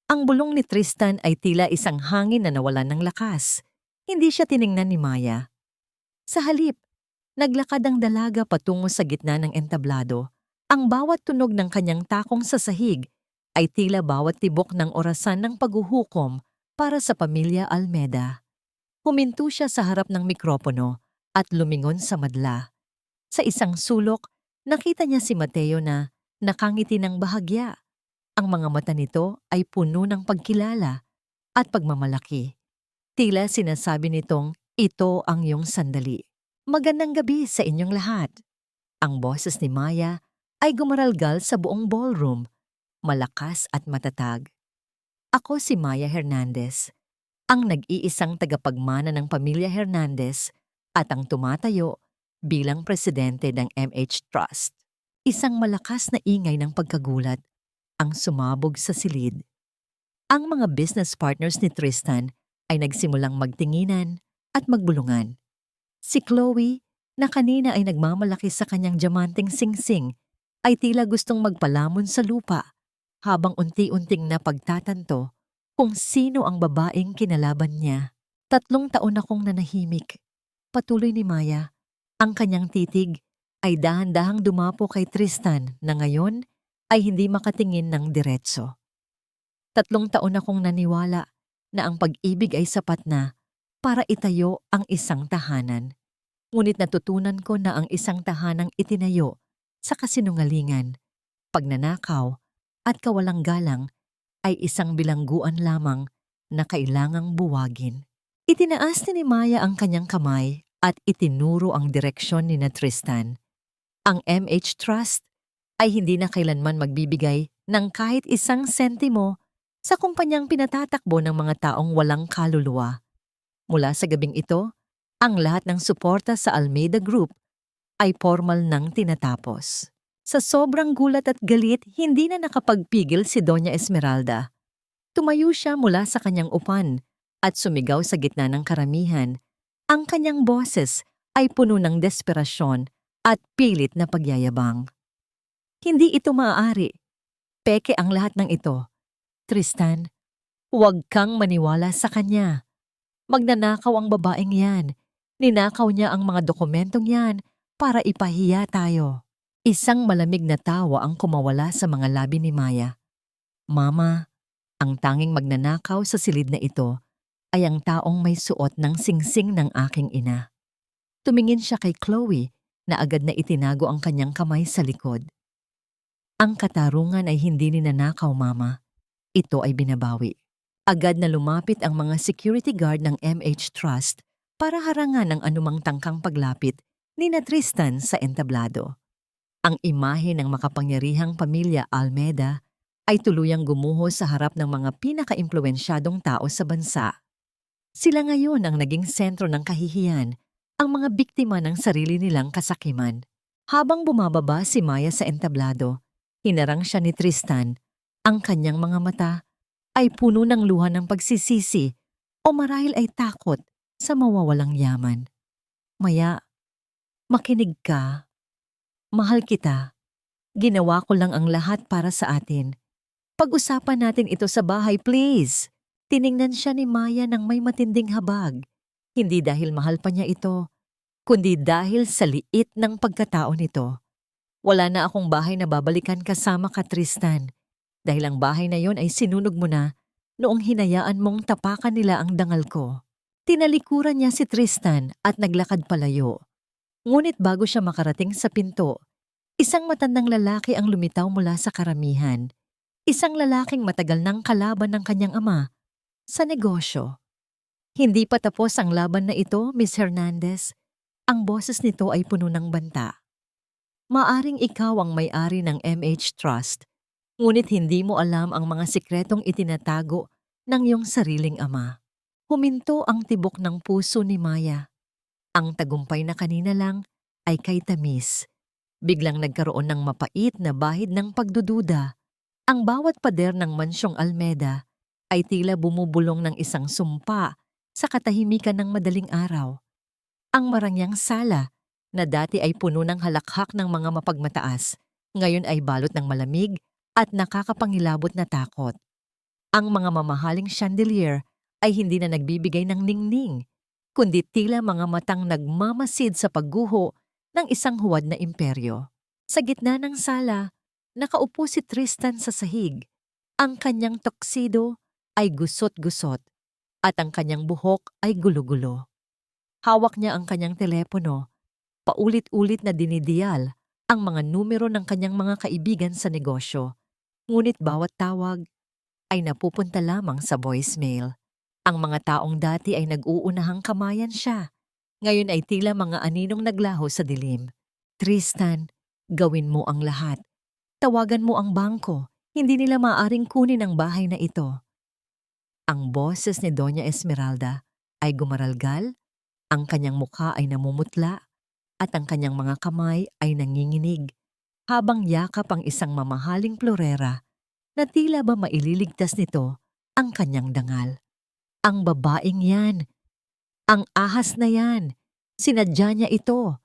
A: Ang bulong ni Tristan ay tila isang hangin na nawalan ng lakas. Hindi siya tiningnan ni Maya. Sa halip, naglakad ang dalaga patungo sa gitna ng entablado. Ang bawat tunog ng kanyang takong sa sahig ay tila bawat tibok ng orasan ng paghuhukom para sa pamilya Almeda. Huminto siya sa harap ng mikropono at lumingon sa madla. Sa isang sulok, nakita niya si Mateo na nakangiti ng bahagya. Ang mga mata nito ay puno ng pagkilala at pagmamalaki. Tila sinasabi nitong, ito ang iyong sandali. Magandang gabi sa inyong lahat. Ang boses ni Maya ay gumaralgal sa buong ballroom, malakas at matatag. Ako si Maya Hernandez, ang nag-iisang tagapagmana ng pamilya Hernandez at ang tumatayo bilang presidente ng MH Trust. Isang malakas na ingay ng pagkagulat ang sumabog sa silid. Ang mga business partners ni Tristan ay nagsimulang magtinginan at magbulungan. Si Chloe, na kanina ay nagmamalaki sa kanyang diamanteng singsing, ay tila gustong magpalamon sa lupa habang unti-unting napagtatanto kung sino ang babaeng kinalaban niya. 3 taon akong nanahimik. Patuloy ni Maya. Ang kanyang titig ay dahan-dahang dumapo kay Tristan na ngayon ay hindi makatingin ng diretso. 3 taon akong naniwala na ang pag-ibig ay sapat na para itayo ang isang tahanan. Ngunit natutunan ko na ang isang tahanang itinayo sa kasinungalingan, pagnanakaw at kawalang galang ay isang bilangguan lamang na kailangang buwagin. Itinaas ni Maya ang kanyang kamay at itinuro ang direksyon ni Tristan. Ang MH Trust ay hindi na kailanman magbibigay ng kahit isang sentimo sa kumpanyang pinatatakbo ng mga taong walang kaluluwa. Mula sa gabing ito, ang lahat ng suporta sa Almeida Group ay formal nang tinatapos. Sa sobrang gulat at galit, hindi na nakapagpigil si Doña Esmeralda. Tumayo siya mula sa kanyang upan at sumigaw sa gitna ng karamihan. Ang kanyang boses ay puno ng desperasyon at pilit na pagyayabang. Hindi ito maaari. Peke ang lahat ng ito. Tristan, huwag kang maniwala sa kanya. Magnanakaw ang babaeng yan. Ninakaw niya ang mga dokumentong yan para ipahiya tayo. Isang malamig na tawa ang kumawala sa mga labi ni Maya. Mama, ang tanging magnanakaw sa silid na ito ay ang taong may suot ng singsing ng aking ina. Tumingin siya kay Chloe na agad na itinago ang kanyang kamay sa likod. Ang katarungan ay hindi ninanakaw, Mama. Ito ay binabawi. Agad na lumapit ang mga security guard ng MH Trust para harangan ang anumang tangkang paglapit ni na Tristan sa entablado. Ang imahe ng makapangyarihang pamilya Almeda ay tuluyang gumuho sa harap ng mga pinakaimpluwensyadong tao sa bansa. Sila ngayon ang naging sentro ng kahihiyan, ang mga biktima ng sarili nilang kasakiman. Habang bumababa si Maya sa entablado, hinarang siya ni Tristan. Ang kanyang mga mata ay puno ng luha ng pagsisisi o marahil ay takot sa mawawalang yaman. Maya, makinig ka. Mahal kita. Ginawa ko lang ang lahat para sa atin. Pag-usapan natin ito sa bahay, please. Tiningnan siya ni Maya ng may matinding habag. Hindi dahil mahal pa niya ito, kundi dahil sa liit ng pagkatao nito. Wala na akong bahay na babalikan kasama ka, Tristan. Dahil ang bahay na yon ay sinunog mo na noong hinayaan mong tapakan nila ang dangal ko. Tinalikuran niya si Tristan at naglakad palayo. Ngunit bago siya makarating sa pinto, isang matandang lalaki ang lumitaw mula sa karamihan. Isang lalaking matagal nang kalaban ng kanyang ama sa negosyo. Hindi pa tapos ang laban na ito, Miss Hernandez. Ang boses nito ay puno ng banta. Maaring ikaw ang may-ari ng MH Trust, ngunit hindi mo alam ang mga sikretong itinatago ng iyong sariling ama. Huminto ang tibok ng puso ni Maya. Ang tagumpay na kanina lang ay kay tamis. Biglang nagkaroon ng mapait na bahid ng pagdududa. Ang bawat pader ng mansyong Almeda ay tila bumubulong ng isang sumpa sa katahimikan ng madaling araw. Ang marangyang sala na dati ay puno ng halakhak ng mga mapagmataas, ngayon ay balot ng malamig at nakakapangilabot na takot. Ang mga mamahaling chandelier ay hindi na nagbibigay ng ningning, kundi tila mga matang nagmamasid sa pagguho ng isang huwad na imperyo. Sa gitna ng sala, nakaupo si Tristan sa sahig. Ang kanyang tuxedo ay gusot-gusot at ang kanyang buhok ay gulo-gulo. Hawak niya ang kanyang telepono, paulit-ulit na dinidiyal ang mga numero ng kanyang mga kaibigan sa negosyo. Ngunit bawat tawag ay napupunta lamang sa voicemail. Ang mga taong dati ay nag-uunahang kamayan siya. Ngayon ay tila mga aninong naglaho sa dilim. Tristan, gawin mo ang lahat. Tawagan mo ang bangko. Hindi nila maaaring kunin ang bahay na ito. Ang boses ni Doña Esmeralda ay gumaralgal, ang kanyang mukha ay namumutla, at ang kanyang mga kamay ay nanginginig, habang yakap ang isang mamahaling florera na tila ba maililigtas nito ang kanyang dangal. Ang babaeng yan, ang ahas na yan, sinadya niya ito.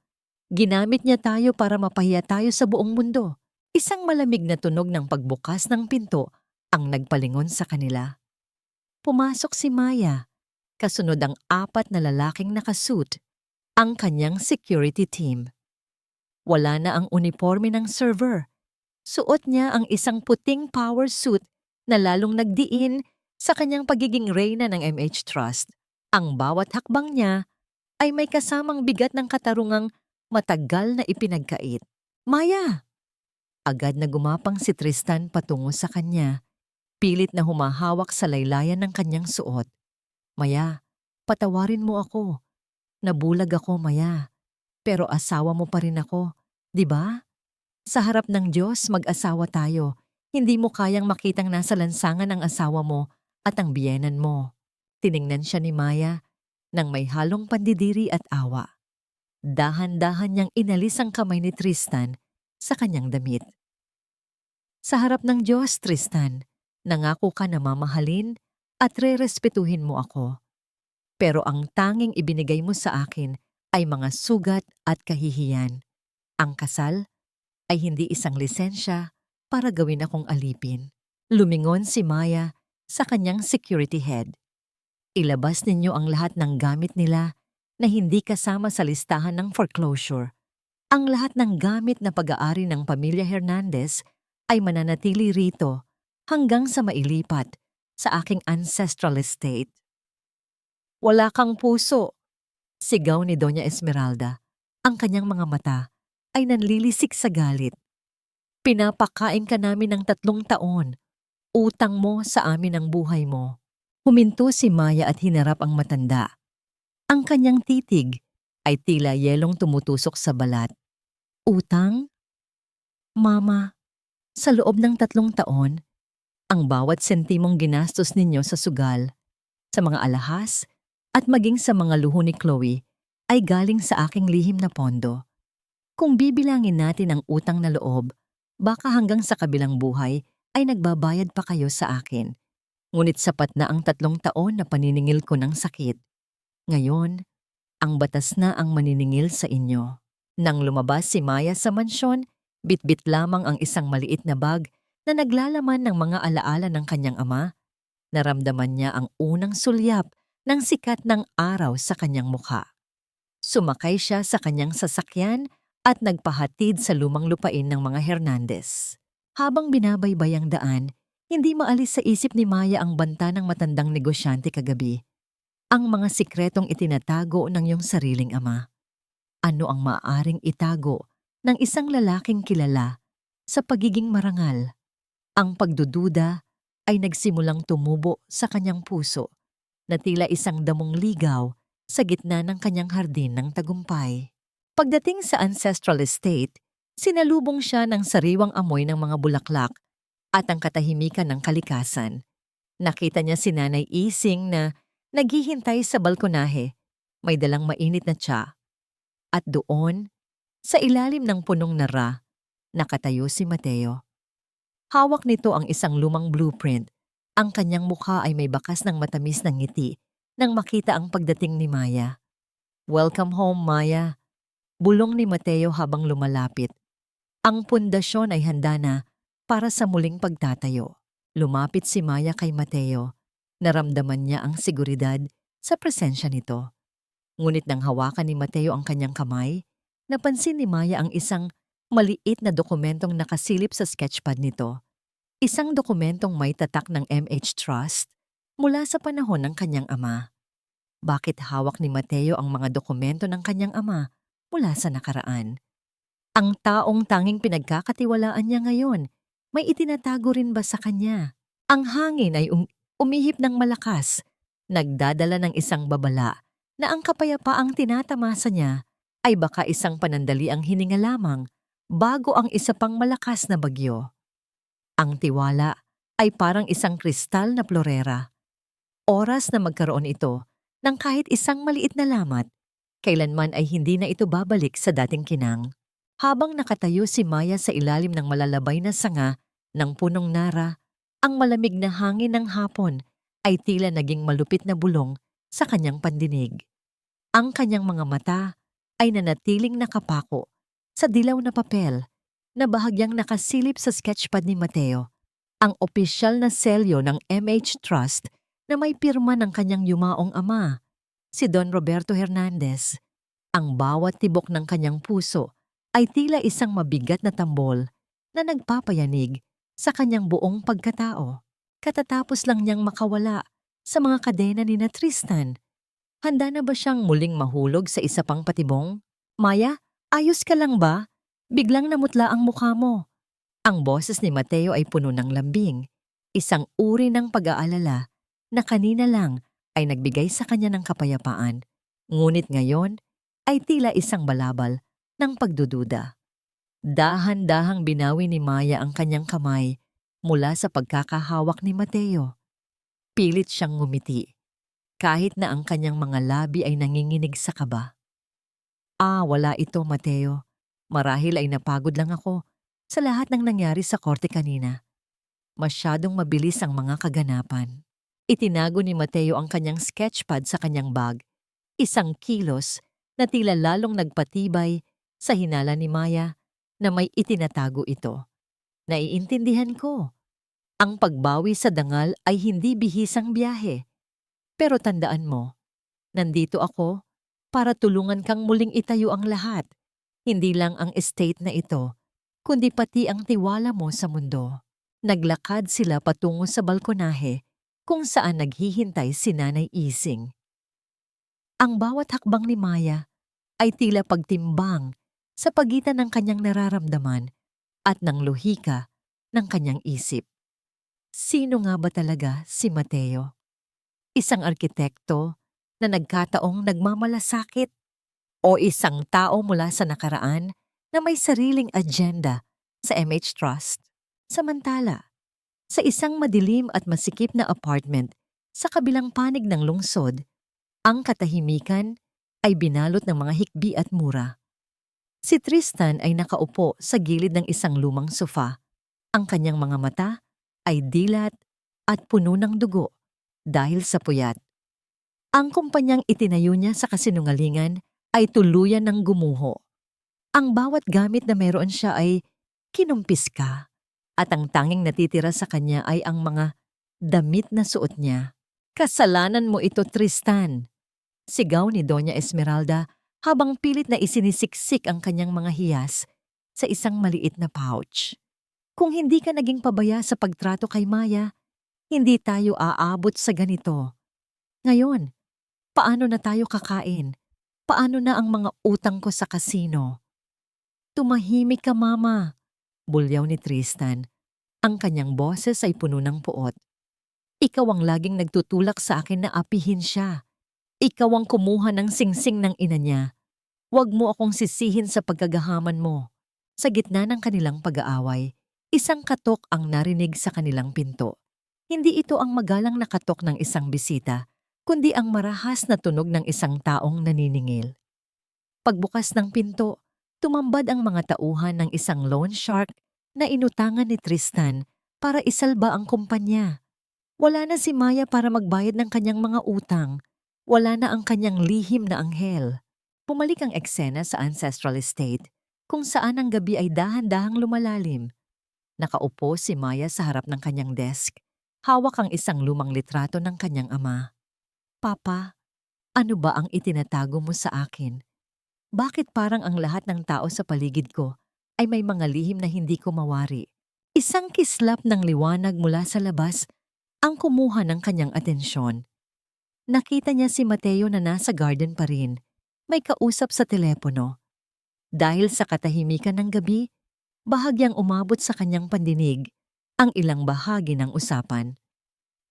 A: Ginamit niya tayo para mapahiya tayo sa buong mundo. Isang malamig na tunog ng pagbukas ng pinto ang nagpalingon sa kanila. Pumasok si Maya, kasunod ang 4 na lalaking nakasuit, ang kanyang security team. Wala na ang uniforme ng server. Suot niya ang isang puting power suit na lalong nagdiin sa kanyang pagiging reyna ng MH Trust. Ang bawat hakbang niya ay may kasamang bigat ng katarungang matagal na ipinagkait. Maya! Agad na gumapang si Tristan patungo sa kanya, pilit na humahawak sa laylayan ng kanyang suot. Maya, patawarin mo ako. Nabulag ako, Maya. Pero asawa mo pa rin ako, di ba? Sa harap ng Diyos, mag-asawa tayo. Hindi mo kayang makitang nasa lansangan ang asawa mo at ang biyenan mo. Tiningnan siya ni Maya nang may halong pandidiri at awa. Dahan-dahan niyang inalis ang kamay ni Tristan sa kanyang damit. Sa harap ng Diyos, Tristan, nangako ka na mamahalin at rerespetuhin mo ako. Pero ang tanging ibinigay mo sa akin ay mga sugat at kahihiyan. Ang kasal, ay hindi isang lisensya para gawin akong alipin. Lumingon si Maya sa kanyang security head. Ilabas ninyo ang lahat ng gamit nila na hindi kasama sa listahan ng foreclosure. Ang lahat ng gamit na pag-aari ng pamilya Hernandez ay mananatili rito hanggang sa mailipat sa aking ancestral estate. Wala kang puso, sigaw ni Doña Esmeralda. Ang kanyang mga mata ay nanlilisik sa galit. Pinapakain ka namin ng 3 taon. Utang mo sa amin ang buhay mo. Huminto si Maya at hinarap ang matanda. Ang kanyang titig ay tila yelong tumutusok sa balat. Utang? Mama, sa loob ng 3 taon, ang bawat sentimong ginastos ninyo sa sugal, sa mga alahas, at maging sa mga luho ni Chloe ay galing sa aking lihim na pondo. Kung bibilangin natin ang utang na loob, baka hanggang sa kabilang buhay ay nagbabayad pa kayo sa akin. Ngunit sapat na ang 3 taon na paniningil ko ng sakit. Ngayon, ang batas na ang maniningil sa inyo. Nang lumabas si Maya sa mansyon, bitbit lamang ang isang maliit na bag na naglalaman ng mga alaala ng kanyang ama. Naramdaman niya ang unang sulyap ng sikat ng araw sa kanyang mukha. Sumakay siya sa kanyang sasakyan at nagpahatid sa lumang lupain ng mga Hernandez. Habang binabaybay ang daan, hindi maalis sa isip ni Maya ang banta ng matandang negosyante kagabi. Ang mga sikretong itinatago ng iyong sariling ama. Ano ang maaaring itago ng isang lalaking kilala sa pagiging marangal? Ang pagdududa ay nagsimulang tumubo sa kanyang puso na tila isang damong ligaw sa gitna ng kanyang hardin ng tagumpay. Pagdating sa ancestral estate, sinalubong siya ng sariwang amoy ng mga bulaklak at ang katahimikan ng kalikasan. Nakita niya si Nanay Ising na naghihintay sa balkonahe, may dalang mainit na tsa. At doon, sa ilalim ng punong nara, nakatayo si Mateo. Hawak nito ang isang lumang blueprint. Ang kanyang mukha ay may bakas ng matamis ng ngiti nang makita ang pagdating ni Maya. Welcome home, Maya. Bulong ni Mateo habang lumalapit. Ang pundasyon ay handa na para sa muling pagtatayo. Lumapit si Maya kay Mateo. Naramdaman niya ang seguridad sa presensya nito. Ngunit nang hawakan ni Mateo ang kanyang kamay, napansin ni Maya ang isang maliit na dokumentong nakasilip sa sketchpad nito. Isang dokumentong may tatak ng MH Trust mula sa panahon ng kanyang ama. Bakit hawak ni Mateo ang mga dokumento ng kanyang ama mula sa nakaraan? Ang taong tanging pinagkakatiwalaan niya ngayon, may itinatago rin ba sa kanya? Ang hangin ay umihip ng malakas, nagdadala ng isang babala na ang kapayapaang tinatamasa niya ay baka isang panandaliang hininga lamang bago ang isa pang malakas na bagyo. Ang tiwala ay parang isang kristal na florera. Oras na magkaroon ito ng kahit isang maliit na lamat, kailanman ay hindi na ito babalik sa dating kinang. Habang nakatayo si Maya sa ilalim ng malalabay na sanga ng punong nara, ang malamig na hangin ng hapon ay tila naging malupit na bulong sa kanyang pandinig. Ang kanyang mga mata ay nanatiling nakapako sa dilaw na papel na bahagyang nakasilip sa sketchpad ni Mateo, ang opisyal na selyo ng MH Trust na may pirma ng kanyang yumaong ama, si Don Roberto Hernandez. Ang bawat tibok ng kanyang puso ay tila isang mabigat na tambol na nagpapayanig sa kanyang buong pagkatao. Katatapos lang niyang makawala sa mga kadena ni Tristan. Handa na ba siyang muling mahulog sa isa pang patibong? Maya, ayos ka lang ba? Biglang namutla ang mukha mo. Ang boses ni Mateo ay puno ng lambing, isang uri ng pag-aalala na kanina lang ay nagbigay sa kanya ng kapayapaan. Ngunit ngayon ay tila isang balabal ng pagdududa. Dahan-dahang binawi ni Maya ang kanyang kamay mula sa pagkakahawak ni Mateo. Pilit siyang ngumiti, kahit na ang kanyang mga labi ay nanginginig sa kaba. Wala ito, Mateo. Marahil ay napagod lang ako sa lahat ng nangyari sa korte kanina. Masyadong mabilis ang mga kaganapan. Itinago ni Mateo ang kanyang sketchpad sa kanyang bag, isang kilos na tila lalong nagpatibay sa hinala ni Maya na may itinatago ito. Naiintindihan ko. Ang pagbawi sa dangal ay hindi bihisang biyahe. Pero tandaan mo, nandito ako para tulungan kang muling itayo ang lahat. Hindi lang ang estate na ito, kundi pati ang tiwala mo sa mundo. Naglakad sila patungo sa balkonahe kung saan naghihintay si Nanay Ising. Ang bawat hakbang ni Maya ay tila pagtimbang sa pagitan ng kanyang nararamdaman at ng lohika ng kanyang isip. Sino nga ba talaga si Mateo? Isang arkitekto na nagkataong nagmamalasakit o isang tao mula sa nakaraan na may sariling agenda sa MH Trust? Samantala, sa isang madilim at masikip na apartment sa kabilang panig ng lungsod, ang katahimikan ay binalot ng mga hikbi at mura. Si Tristan ay nakaupo sa gilid ng isang lumang sofa. Ang kanyang mga mata ay dilat at puno ng dugo dahil sa puyat. Ang kumpanyang itinayo niya sa kasinungalingan ay tuluyan ng gumuho. Ang bawat gamit na meron siya ay kinumpiska at ang tanging natitira sa kanya ay ang mga damit na suot niya. Kasalanan mo ito, Tristan, sigaw ni Doña Esmeralda habang pilit na isinisiksik ang kanyang mga hiyas sa isang maliit na pouch. Kung hindi ka naging pabaya sa pagtrato kay Maya, hindi tayo aabot sa ganito. Ngayon, paano na tayo kakain? Paano na ang mga utang ko sa kasino? Tumahimik ka, Mama, bulyaw ni Tristan. Ang kanyang boses ay puno ng puot. Ikaw ang laging nagtutulak sa akin na apihin siya. Ikaw ang kumuha ng singsing ng ina niya. Huwag mo akong sisihin sa pagkagahaman mo. Sa gitna ng kanilang pag-aaway, isang katok ang narinig sa kanilang pinto. Hindi ito ang magalang na katok ng isang bisita, kundi ang marahas na tunog ng isang taong naniningil. Pagbukas ng pinto, tumambad ang mga tauhan ng isang loan shark na inutangan ni Tristan para isalba ang kumpanya. Wala na si Maya para magbayad ng kanyang mga utang. Wala na ang kanyang lihim na anghel. Bumalik ang eksena sa ancestral estate, kung saan ang gabi ay dahan-dahang lumalalim. Nakaupo si Maya sa harap ng kanyang desk. Hawak ang isang lumang litrato ng kanyang ama. Papa, ano ba ang itinatago mo sa akin? Bakit parang ang lahat ng tao sa paligid ko ay may mga lihim na hindi ko mawari? Isang kislap ng liwanag mula sa labas ang kumuha ng kanyang atensyon. Nakita niya si Mateo na nasa garden pa rin, may kausap sa telepono. Dahil sa katahimikan ng gabi, bahagyang umabot sa kanyang pandinig ang ilang bahagi ng usapan.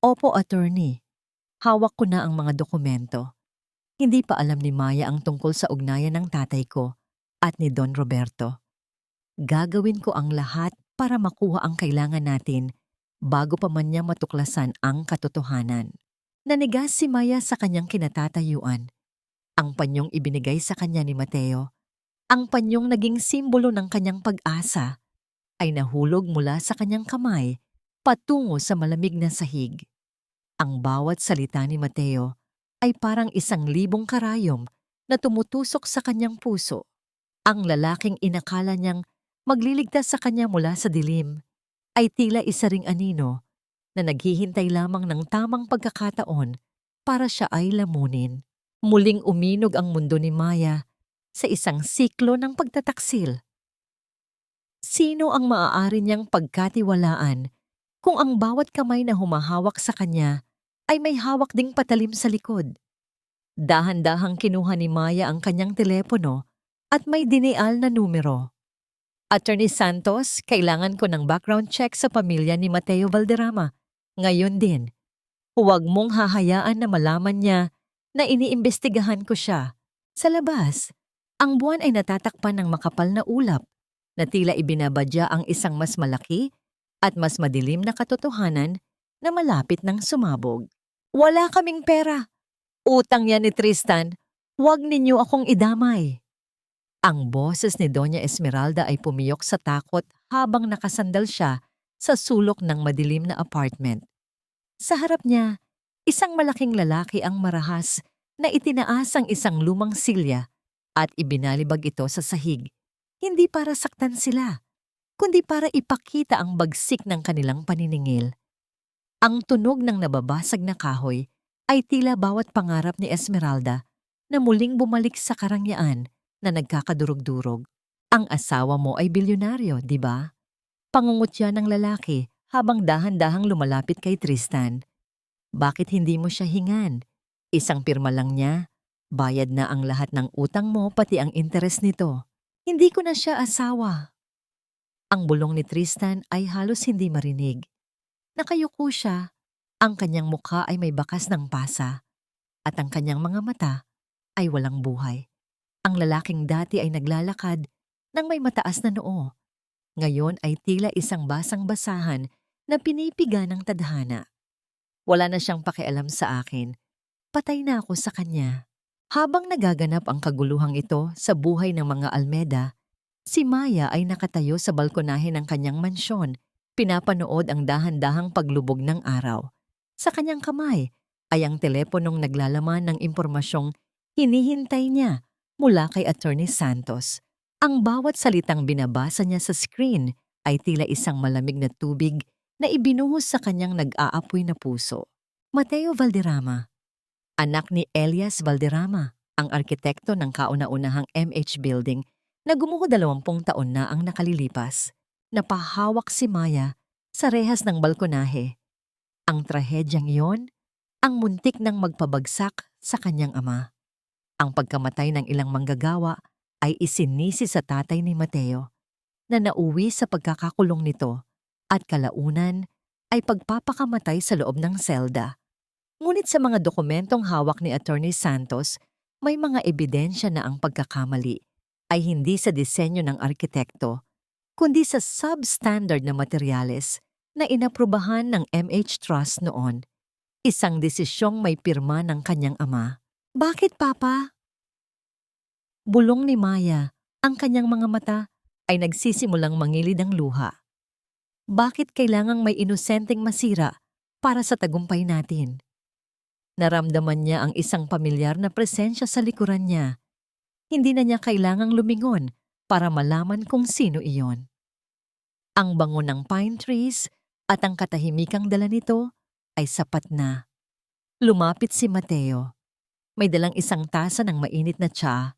A: Opo, attorney. Hawak ko na ang mga dokumento. Hindi pa alam ni Maya ang tungkol sa ugnayan ng tatay ko at ni Don Roberto. Gagawin ko ang lahat para makuha ang kailangan natin bago pa man niya matuklasan ang katotohanan. Nanigas si Maya sa kanyang kinatatayuan. Ang panyong ibinigay sa kanya ni Mateo, ang panyong naging simbolo ng kanyang pag-asa, ay nahulog mula sa kanyang kamay patungo sa malamig na sahig. Ang bawat salita ni Mateo ay parang 1,000 karayom na tumutusok sa kanyang puso. Ang lalaking inakala niyang magliligtas sa kanya mula sa dilim ay tila isa ring anino na naghihintay lamang ng tamang pagkakataon para siya ay lamunin. Muling uminog ang mundo ni Maya sa isang siklo ng pagtataksil. Sino ang maaari niyang pagkatiwalaan kung ang bawat kamay na humahawak sa kanya ay may hawak ding patalim sa likod? Dahan-dahang kinuha ni Maya ang kanyang telepono at may dinial na numero. Attorney Santos, kailangan ko ng background check sa pamilya ni Mateo Valderrama. Ngayon din, huwag mong hahayaan na malaman niya na iniimbestigahan ko siya. Sa labas, ang buwan ay natatakpan ng makapal na ulap na tila ibinabadya ang isang mas malaki at mas madilim na katotohanan na malapit ng sumabog. Wala kaming pera. Utang yan ni Tristan. Huwag ninyo akong idamay. Ang boses ni Doña Esmeralda ay pumiyok sa takot habang nakasandal siya sa sulok ng madilim na apartment. Sa harap niya, isang malaking lalaki ang marahas na itinaas ang isang lumang silya at ibinalibag ito sa sahig. Hindi para saktan sila, kundi para ipakita ang bagsik ng kanilang paniningil. Ang tunog ng nababasag na kahoy ay tila bawat pangarap ni Esmeralda na muling bumalik sa karangyaan na nagkakadurog-durog. Ang asawa mo ay bilyonaryo, di ba? Pangungutya ng lalaki habang dahan-dahang lumalapit kay Tristan. Bakit hindi mo siya hingan? Isang pirma lang niya. Bayad na ang lahat ng utang mo pati ang interes nito. Hindi ko na siya asawa. Ang bulong ni Tristan ay halos hindi marinig. Nakayuko siya. Ang kanyang mukha ay may bakas ng pasa at ang kanyang mga mata ay walang buhay. Ang lalaking dati ay naglalakad ng may mataas na noo. Ngayon ay tila isang basang-basahan na pinipiga ng tadhana. Wala na siyang pakialam sa akin. Patay na ako sa kanya. Habang nagaganap ang kaguluhang ito sa buhay ng mga Almeda, si Maya ay nakatayo sa balkonahe ng kanyang mansyon, pinapanood ang dahan-dahang paglubog ng araw. Sa kanyang kamay ay ang teleponong naglalaman ng impormasyong hinihintay niya mula kay Attorney Santos. Ang bawat salitang binabasa niya sa screen ay tila isang malamig na tubig na ibinuhos sa kanyang nag-aapoy na puso. Mateo Valderrama, anak ni Elias Valderrama, ang arkitekto ng kauna-unahang MH Building na gumuho 20 taon na ang nakalilipas. Napahawak si Maya sa rehas ng balkonahe. Ang trahedyang iyon, ang muntik ng magpabagsak sa kanyang ama. Ang pagkamatay ng ilang manggagawa ay isinisi sa tatay ni Mateo na nauwi sa pagkakakulong nito at kalaunan ay pagpapakamatay sa loob ng selda. Ngunit sa mga dokumentong hawak ni Attorney Santos, may mga ebidensya na ang pagkakamali ay hindi sa disenyo ng arkitekto, kundi sa substandard na materyales na inaprubahan ng MH Trust noon. Isang desisyong may pirma ng kanyang ama. Bakit, Papa? Bulong ni Maya, ang kanyang mga mata ay nagsisimulang mangilid ang luha. Bakit kailangang may inosenteng masira para sa tagumpay natin? Naramdaman niya ang isang pamilyar na presensya sa likuran niya. Hindi na niya kailangang lumingon para malaman kung sino iyon. Ang bango ng pine trees at ang katahimikang dala nito ay sapat na. Lumapit si Mateo. May dalang isang tasa ng mainit na tsa.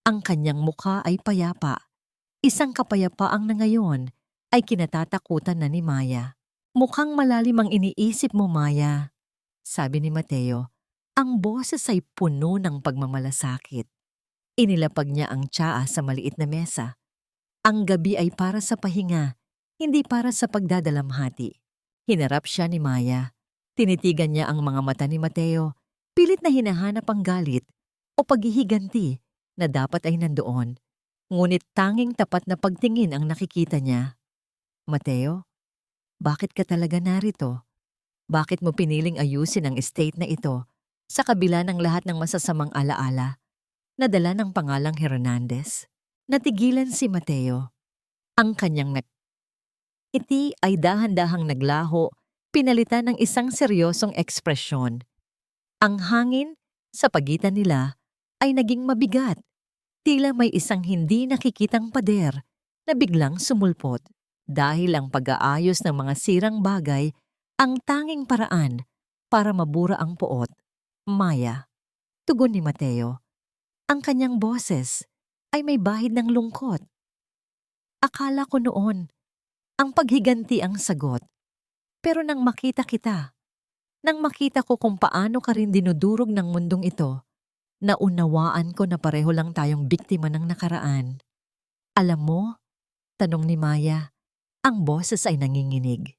A: Ang kanyang mukha ay payapa. Isang kapayapaang na ngayon ay kinatatakutan na ni Maya. Mukhang malalim ang iniisip mo, Maya, sabi ni Mateo. Ang boses ay puno ng pagmamalasakit. Inilapag niya ang tsaa sa maliit na mesa. Ang gabi ay para sa pahinga, hindi para sa pagdadalamhati. Hinarap siya ni Maya. Tinitigan niya ang mga mata ni Mateo, pilit na hinahanap ang galit o paghihiganti na dapat ay nandoon. Ngunit tanging tapat na pagtingin ang nakikita niya. Mateo, bakit ka talaga narito? Bakit mo piniling ayusin ang estate na ito sa kabila ng lahat ng masasamang alaala na dala ng pangalang Hernandez? Natigilan si Mateo. Ang kanyang ngiti ay dahan-dahang naglaho, pinalitan ng isang seryosong ekspresyon. Ang hangin sa pagitan nila ay naging mabigat. Tila may isang hindi nakikitang pader na biglang sumulpot dahil ang pag-aayos ng mga sirang bagay ang tanging paraan para mabura ang puot. Maya, tugon ni Mateo. Ang kanyang boses ay may bahid ng lungkot. Akala ko noon, ang paghiganti ang sagot. Pero nang makita kita, nang makita ko kung paano ka rin dinudurog ng mundong ito, naunawaan ko na pareho lang tayong biktima ng nakaraan. Alam mo, tanong ni Maya, ang boses ay nanginginig.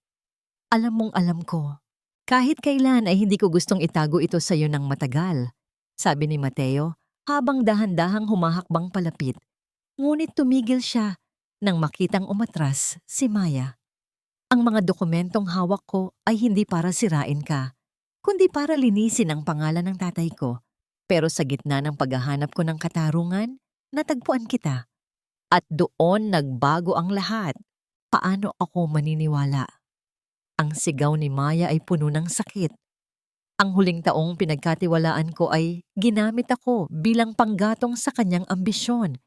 A: Alam mong alam ko. Kahit kailan ay hindi ko gustong itago ito sa iyo ng matagal, sabi ni Mateo habang dahan-dahang humahakbang palapit. Ngunit tumigil siya nang makitang umatras si Maya. Ang mga dokumentong hawak ko ay hindi para sirain ka, kundi para linisin ang pangalan ng tatay ko. Pero sa gitna ng paghahanap ko ng katarungan, natagpuan kita. At doon nagbago ang lahat. Paano ako maniniwala? Ang sigaw ni Maya ay puno ng sakit. Ang huling taong pinagkatiwalaan ko ay ginamit ako bilang panggatong sa kanyang ambisyon.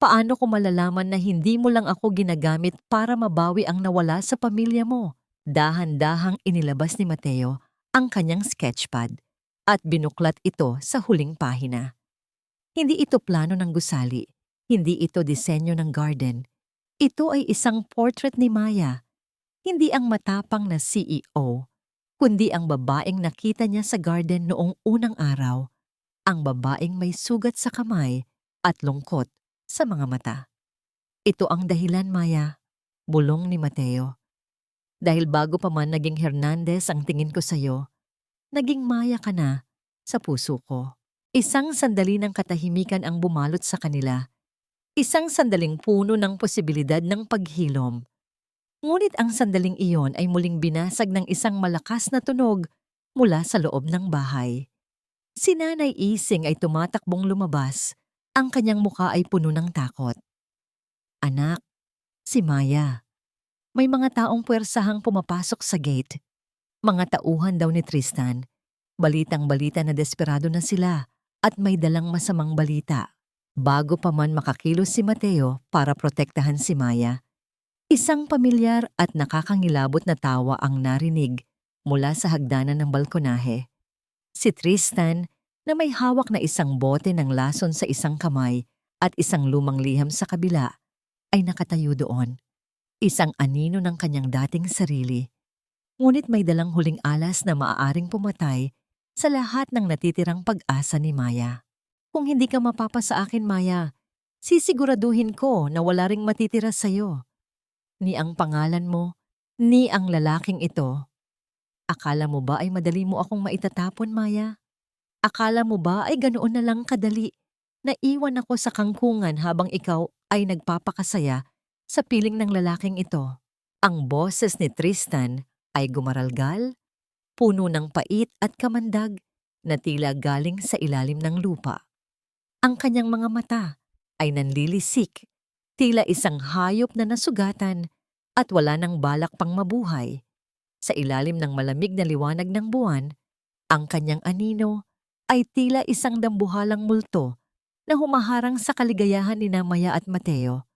A: Paano ko malalaman na hindi mo lang ako ginagamit para mabawi ang nawala sa pamilya mo? Dahan-dahang inilabas ni Mateo ang kanyang sketchpad at binuklat ito sa huling pahina. Hindi ito plano ng gusali, hindi ito disenyo ng garden. Ito ay isang portrait ni Maya, hindi ang matapang na CEO, kundi ang babaeng nakita niya sa garden noong unang araw, ang babaeng may sugat sa kamay at lungkot sa mga mata. Ito ang dahilan, Maya, bulong ni Mateo. Dahil bago pa man naging Hernandez ang tingin ko sa'yo, naging Maya ka na sa puso ko. Isang sandali ng katahimikan ang bumalot sa kanila. Isang sandaling puno ng posibilidad ng paghilom. Ngunit ang sandaling iyon ay muling binasag ng isang malakas na tunog mula sa loob ng bahay. Si Nanay Ising ay tumatakbong lumabas. Ang kanyang muka ay puno ng takot. Anak, si Maya. May mga taong puwersahang pumapasok sa gate. Mga tauhan daw ni Tristan. Balitang-balita na desperado na sila at may dalang masamang balita. Bago pa man makakilos si Mateo para protektahan si Maya, isang pamilyar at nakakangilabot na tawa ang narinig mula sa hagdanan ng balkonahe. Si Tristan, na may hawak na isang bote ng lason sa isang kamay at isang lumang liham sa kabila, ay nakatayo doon. Isang anino ng kanyang dating sarili. Ngunit may dalang huling alas na maaaring pumatay sa lahat ng natitirang pag-asa ni Maya. Kung hindi ka mapapa sa akin, Maya, sisiguraduhin ko na wala ring matitira sa'yo. Ni ang pangalan mo, ni ang lalaking ito. Akala mo ba ay madali mo akong maitatapon, Maya? Akala mo ba ay ganoon na lang kadali na iwan ako sa kangkungan habang ikaw ay nagpapakasaya sa piling ng lalaking ito? Ang boses ni Tristan ay gumaralgal, puno ng pait at kamandag na tila galing sa ilalim ng lupa. Ang kanyang mga mata ay nanlilisik, tila isang hayop na nasugatan at wala nang balak pang mabuhay. Sa ilalim ng malamig na liwanag ng buwan, ang kanyang anino ay tila isang dambuhalang multo na humaharang sa kaligayahan ni Maya at Mateo.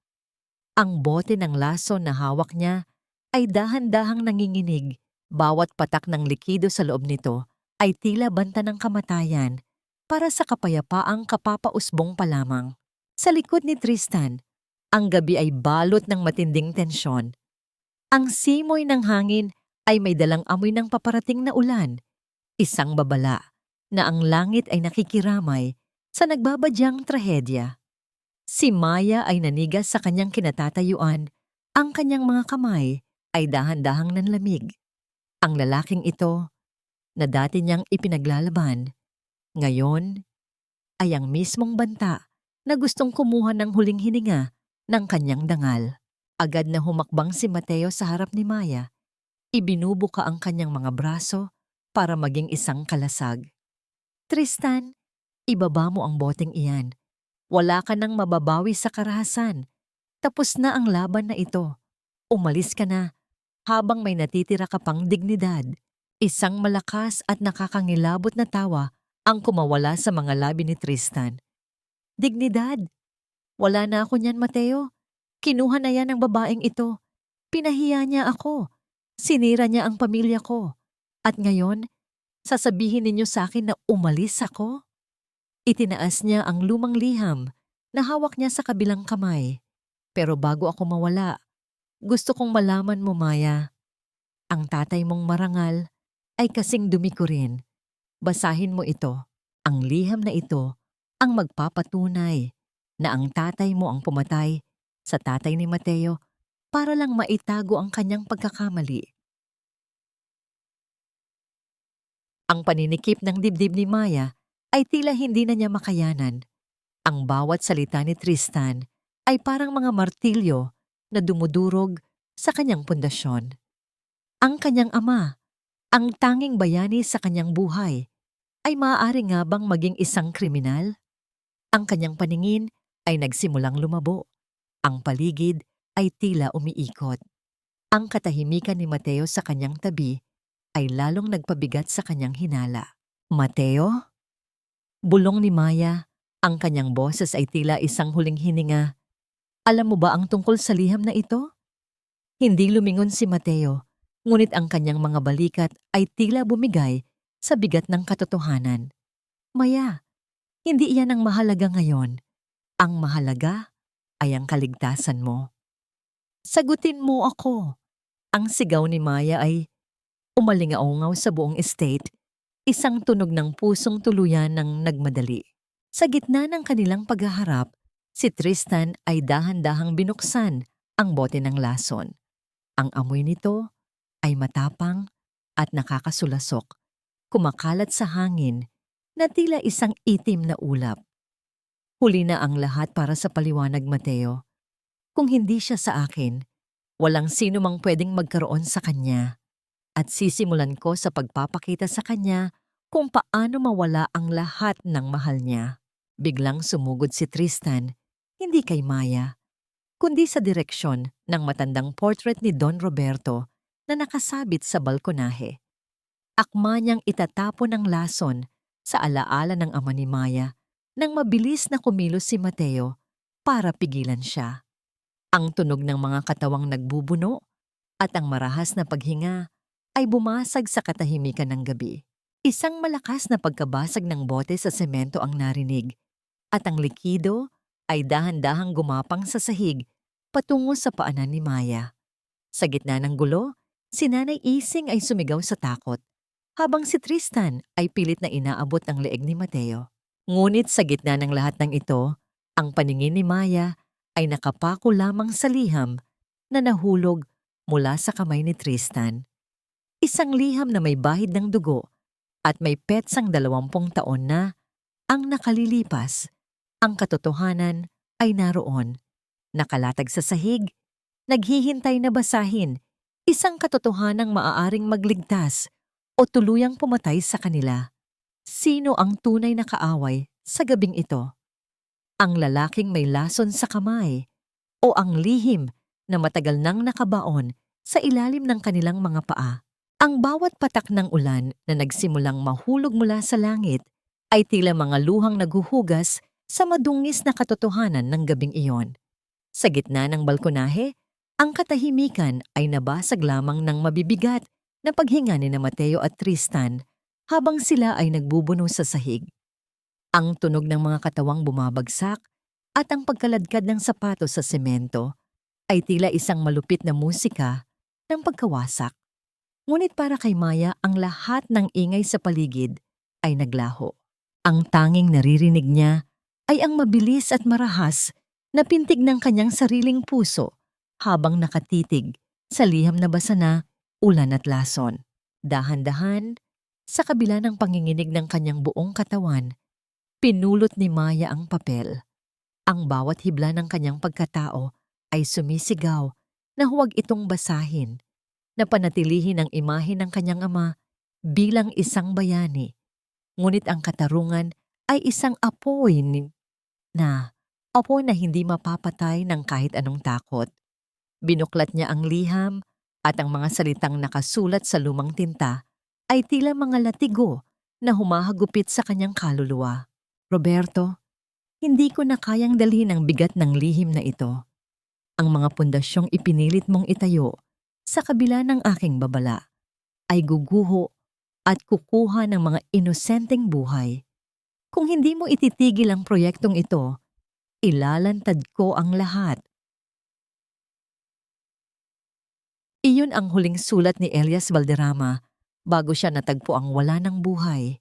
A: Ang bote ng lason na hawak niya ay dahan-dahang nanginginig. Bawat patak ng likido sa loob nito ay tila banta ng kamatayan para sa kapayapaang kapapausbong pa lamang. Sa likod ni Tristan, ang gabi ay balot ng matinding tensyon. Ang simoy ng hangin ay may dalang amoy ng paparating na ulan. Isang babala na ang langit ay nakikiramay sa nagbabadyang trahedya. Si Maya ay nanigas sa kanyang kinatatayuan. Ang kanyang mga kamay ay dahan-dahang nanlamig. Ang lalaking ito, na dati niyang ipinaglalaban, ngayon ay ang mismong banta na gustong kumuha ng huling hininga ng kanyang dangal. Agad na humakbang si Mateo sa harap ni Maya. Ibinubuka ang kanyang mga braso para maging isang kalasag. Tristan, ibaba mo ang boteng iyan. Wala ka nang mababawi sa karahasan. Tapos na ang laban na ito. Umalis ka na habang may natitira ka pang dignidad. Isang malakas at nakakangilabot na tawa ang kumawala sa mga labi ni Tristan. Dignidad? Wala na ako niyan, Mateo. Kinuha na yan ng babaeng ito. Pinahiya niya ako. Sinira niya ang pamilya ko. At ngayon, sasabihin ninyo sa akin na umalis ako? Itinaas niya ang lumang liham na hawak niya sa kabilang kamay. Pero bago ako mawala, gusto kong malaman mo, Maya. Ang tatay mong marangal ay kasing dumi ko rin. Basahin mo ito. Ang liham na ito ang magpapatunay na ang tatay mo ang pumatay sa tatay ni Mateo para lang maitago ang kanyang pagkakamali. Ang paninikip ng dibdib ni Maya ay tila hindi na niya makayanan. Ang bawat salita ni Tristan ay parang mga martilyo na dumudurog sa kanyang pundasyon. Ang kanyang ama, ang tanging bayani sa kanyang buhay, ay maaari nga bang maging isang kriminal? Ang kanyang paningin ay nagsimulang lumabo. Ang paligid ay tila umiikot. Ang katahimikan ni Mateo sa kanyang tabi ay lalong nagpabigat sa kanyang hinala. Mateo? Bulong ni Maya, ang kanyang boses ay tila isang huling hininga Alam mo ba ang tungkol sa liham na ito? Hindi lumingon si Mateo, ngunit ang kanyang mga balikat ay tila bumigay sa bigat ng katotohanan. Maya, hindi iyan ang mahalaga ngayon. Ang mahalaga ay ang kaligtasan mo. Sagutin mo ako. Ang sigaw ni Maya ay umalingaungaw sa buong estate, isang tunog ng pusong tuluyan ng nagmadali. Sa gitna ng kanilang paghaharap, si Tristan ay dahan-dahang binuksan ang bote ng lason. Ang amoy nito ay matapang at nakakasulasok, kumakalat sa hangin na tila isang itim na ulap. Huli na ang lahat para sa paliwanag, Mateo. Kung hindi siya sa akin, walang sino mang pwedeng magkaroon sa kanya. At sisimulan ko sa pagpapakita sa kanya kung paano mawala ang lahat ng mahal niya. Biglang sumugod si Tristan, hindi kay Maya, kundi sa direksyon ng matandang portrait ni Don Roberto na nakasabit sa balkonahe. Akma niyang itatapon ng lason sa alaala ng ama ni Maya nang mabilis na kumilos si Mateo para pigilan siya. Ang tunog ng mga katawang nagbubuno at ang marahas na paghinga ay bumasag sa katahimikan ng gabi. Isang malakas na pagkabasag ng bote sa semento ang narinig at ang likido ay dahan-dahang gumapang sa sahig patungo sa paanan ni Maya. Sa gitna ng gulo, si Nanay Ising ay sumigaw sa takot, habang si Tristan ay pilit na inaabot ang leeg ni Mateo. Ngunit sa gitna ng lahat ng ito, ang paningin ni Maya ay nakapako lamang sa liham na nahulog mula sa kamay ni Tristan. Isang liham na may bahid ng dugo at may petsang 20 taon na ang nakalilipas. Ang katotohanan ay naroon, nakalatag sa sahig, naghihintay na basahin, isang katotohanang maaaring magligtas o tuluyang pumatay sa kanila. Sino ang tunay na kaaway sa gabing ito? Ang lalaking may lason sa kamay o ang lihim na matagal nang nakabaon sa ilalim ng kanilang mga paa? Ang bawat patak ng ulan na nagsimulang mahulog mula sa langit ay tila mga luhang naghuhugas sa madungis na katotohanan ng gabing iyon. Sa gitna ng balkonahe, ang katahimikan ay nabasag lamang ng mabibigat na paghinga ni Mateo at Tristan habang sila ay nagbubuno sa sahig. Ang tunog ng mga katawang bumabagsak at ang pagkaladkad ng sapatos sa semento ay tila isang malupit na musika ng pagkawasak. Ngunit para kay Maya, ang lahat ng ingay sa paligid ay naglaho. Ang tanging naririnig niya ay ang mabilis at marahas na pintig ng kanyang sariling puso habang nakatitig sa liham na basa na ulan at lason. Dahan-dahan, sa kabila ng panginginig ng kanyang buong katawan, pinulot ni Maya ang papel. Ang bawat hibla ng kanyang pagkatao ay sumisigaw na huwag itong basahin, na panatilihin ang imahe ng kanyang ama bilang isang bayani. Ngunit ang katarungan ay isang apoy na hindi mapapatay ng kahit anong takot. Binuklat niya ang liham at ang mga salitang nakasulat sa lumang tinta ay tila mga latigo na humahagupit sa kanyang kaluluwa. Roberto, hindi ko na kayang dalhin ang bigat ng lihim na ito. Ang mga pundasyong ipinilit mong itayo sa kabila ng aking babala ay guguho at kukuha ng mga inosenteng buhay. Kung hindi mo ititigil ang proyektong ito, ilalantad ko ang lahat. Iyon ang huling sulat ni Elias Valderrama bago siya natagpo ang wala ng buhay.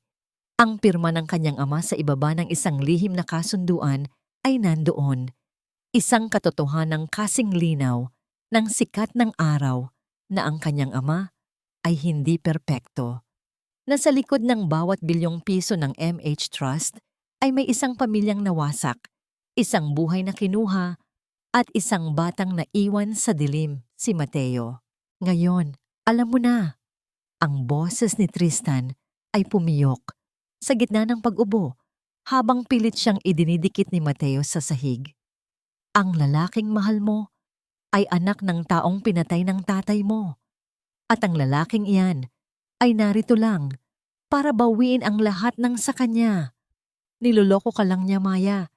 A: Ang pirma ng kanyang ama sa ibaba ng isang lihim na kasunduan ay nandoon. Isang katotohanang kasing linaw ng sikat ng araw na ang kanyang ama ay hindi perpekto. Nasa likod ng bawat bilyong piso ng MH Trust ay may isang pamilyang nawasak, isang buhay na kinuha, at isang batang naiwan sa dilim, si Mateo. Ngayon, alam mo na, ang boses ni Tristan ay pumiyok sa gitna ng pag-ubo habang pilit siyang idinidikit ni Mateo sa sahig. Ang lalaking mahal mo ay anak ng taong pinatay ng tatay mo. At ang lalaking iyan ay narito lang para bawiin ang lahat ng sa kanya. Niloloko ka lang niya, Maya.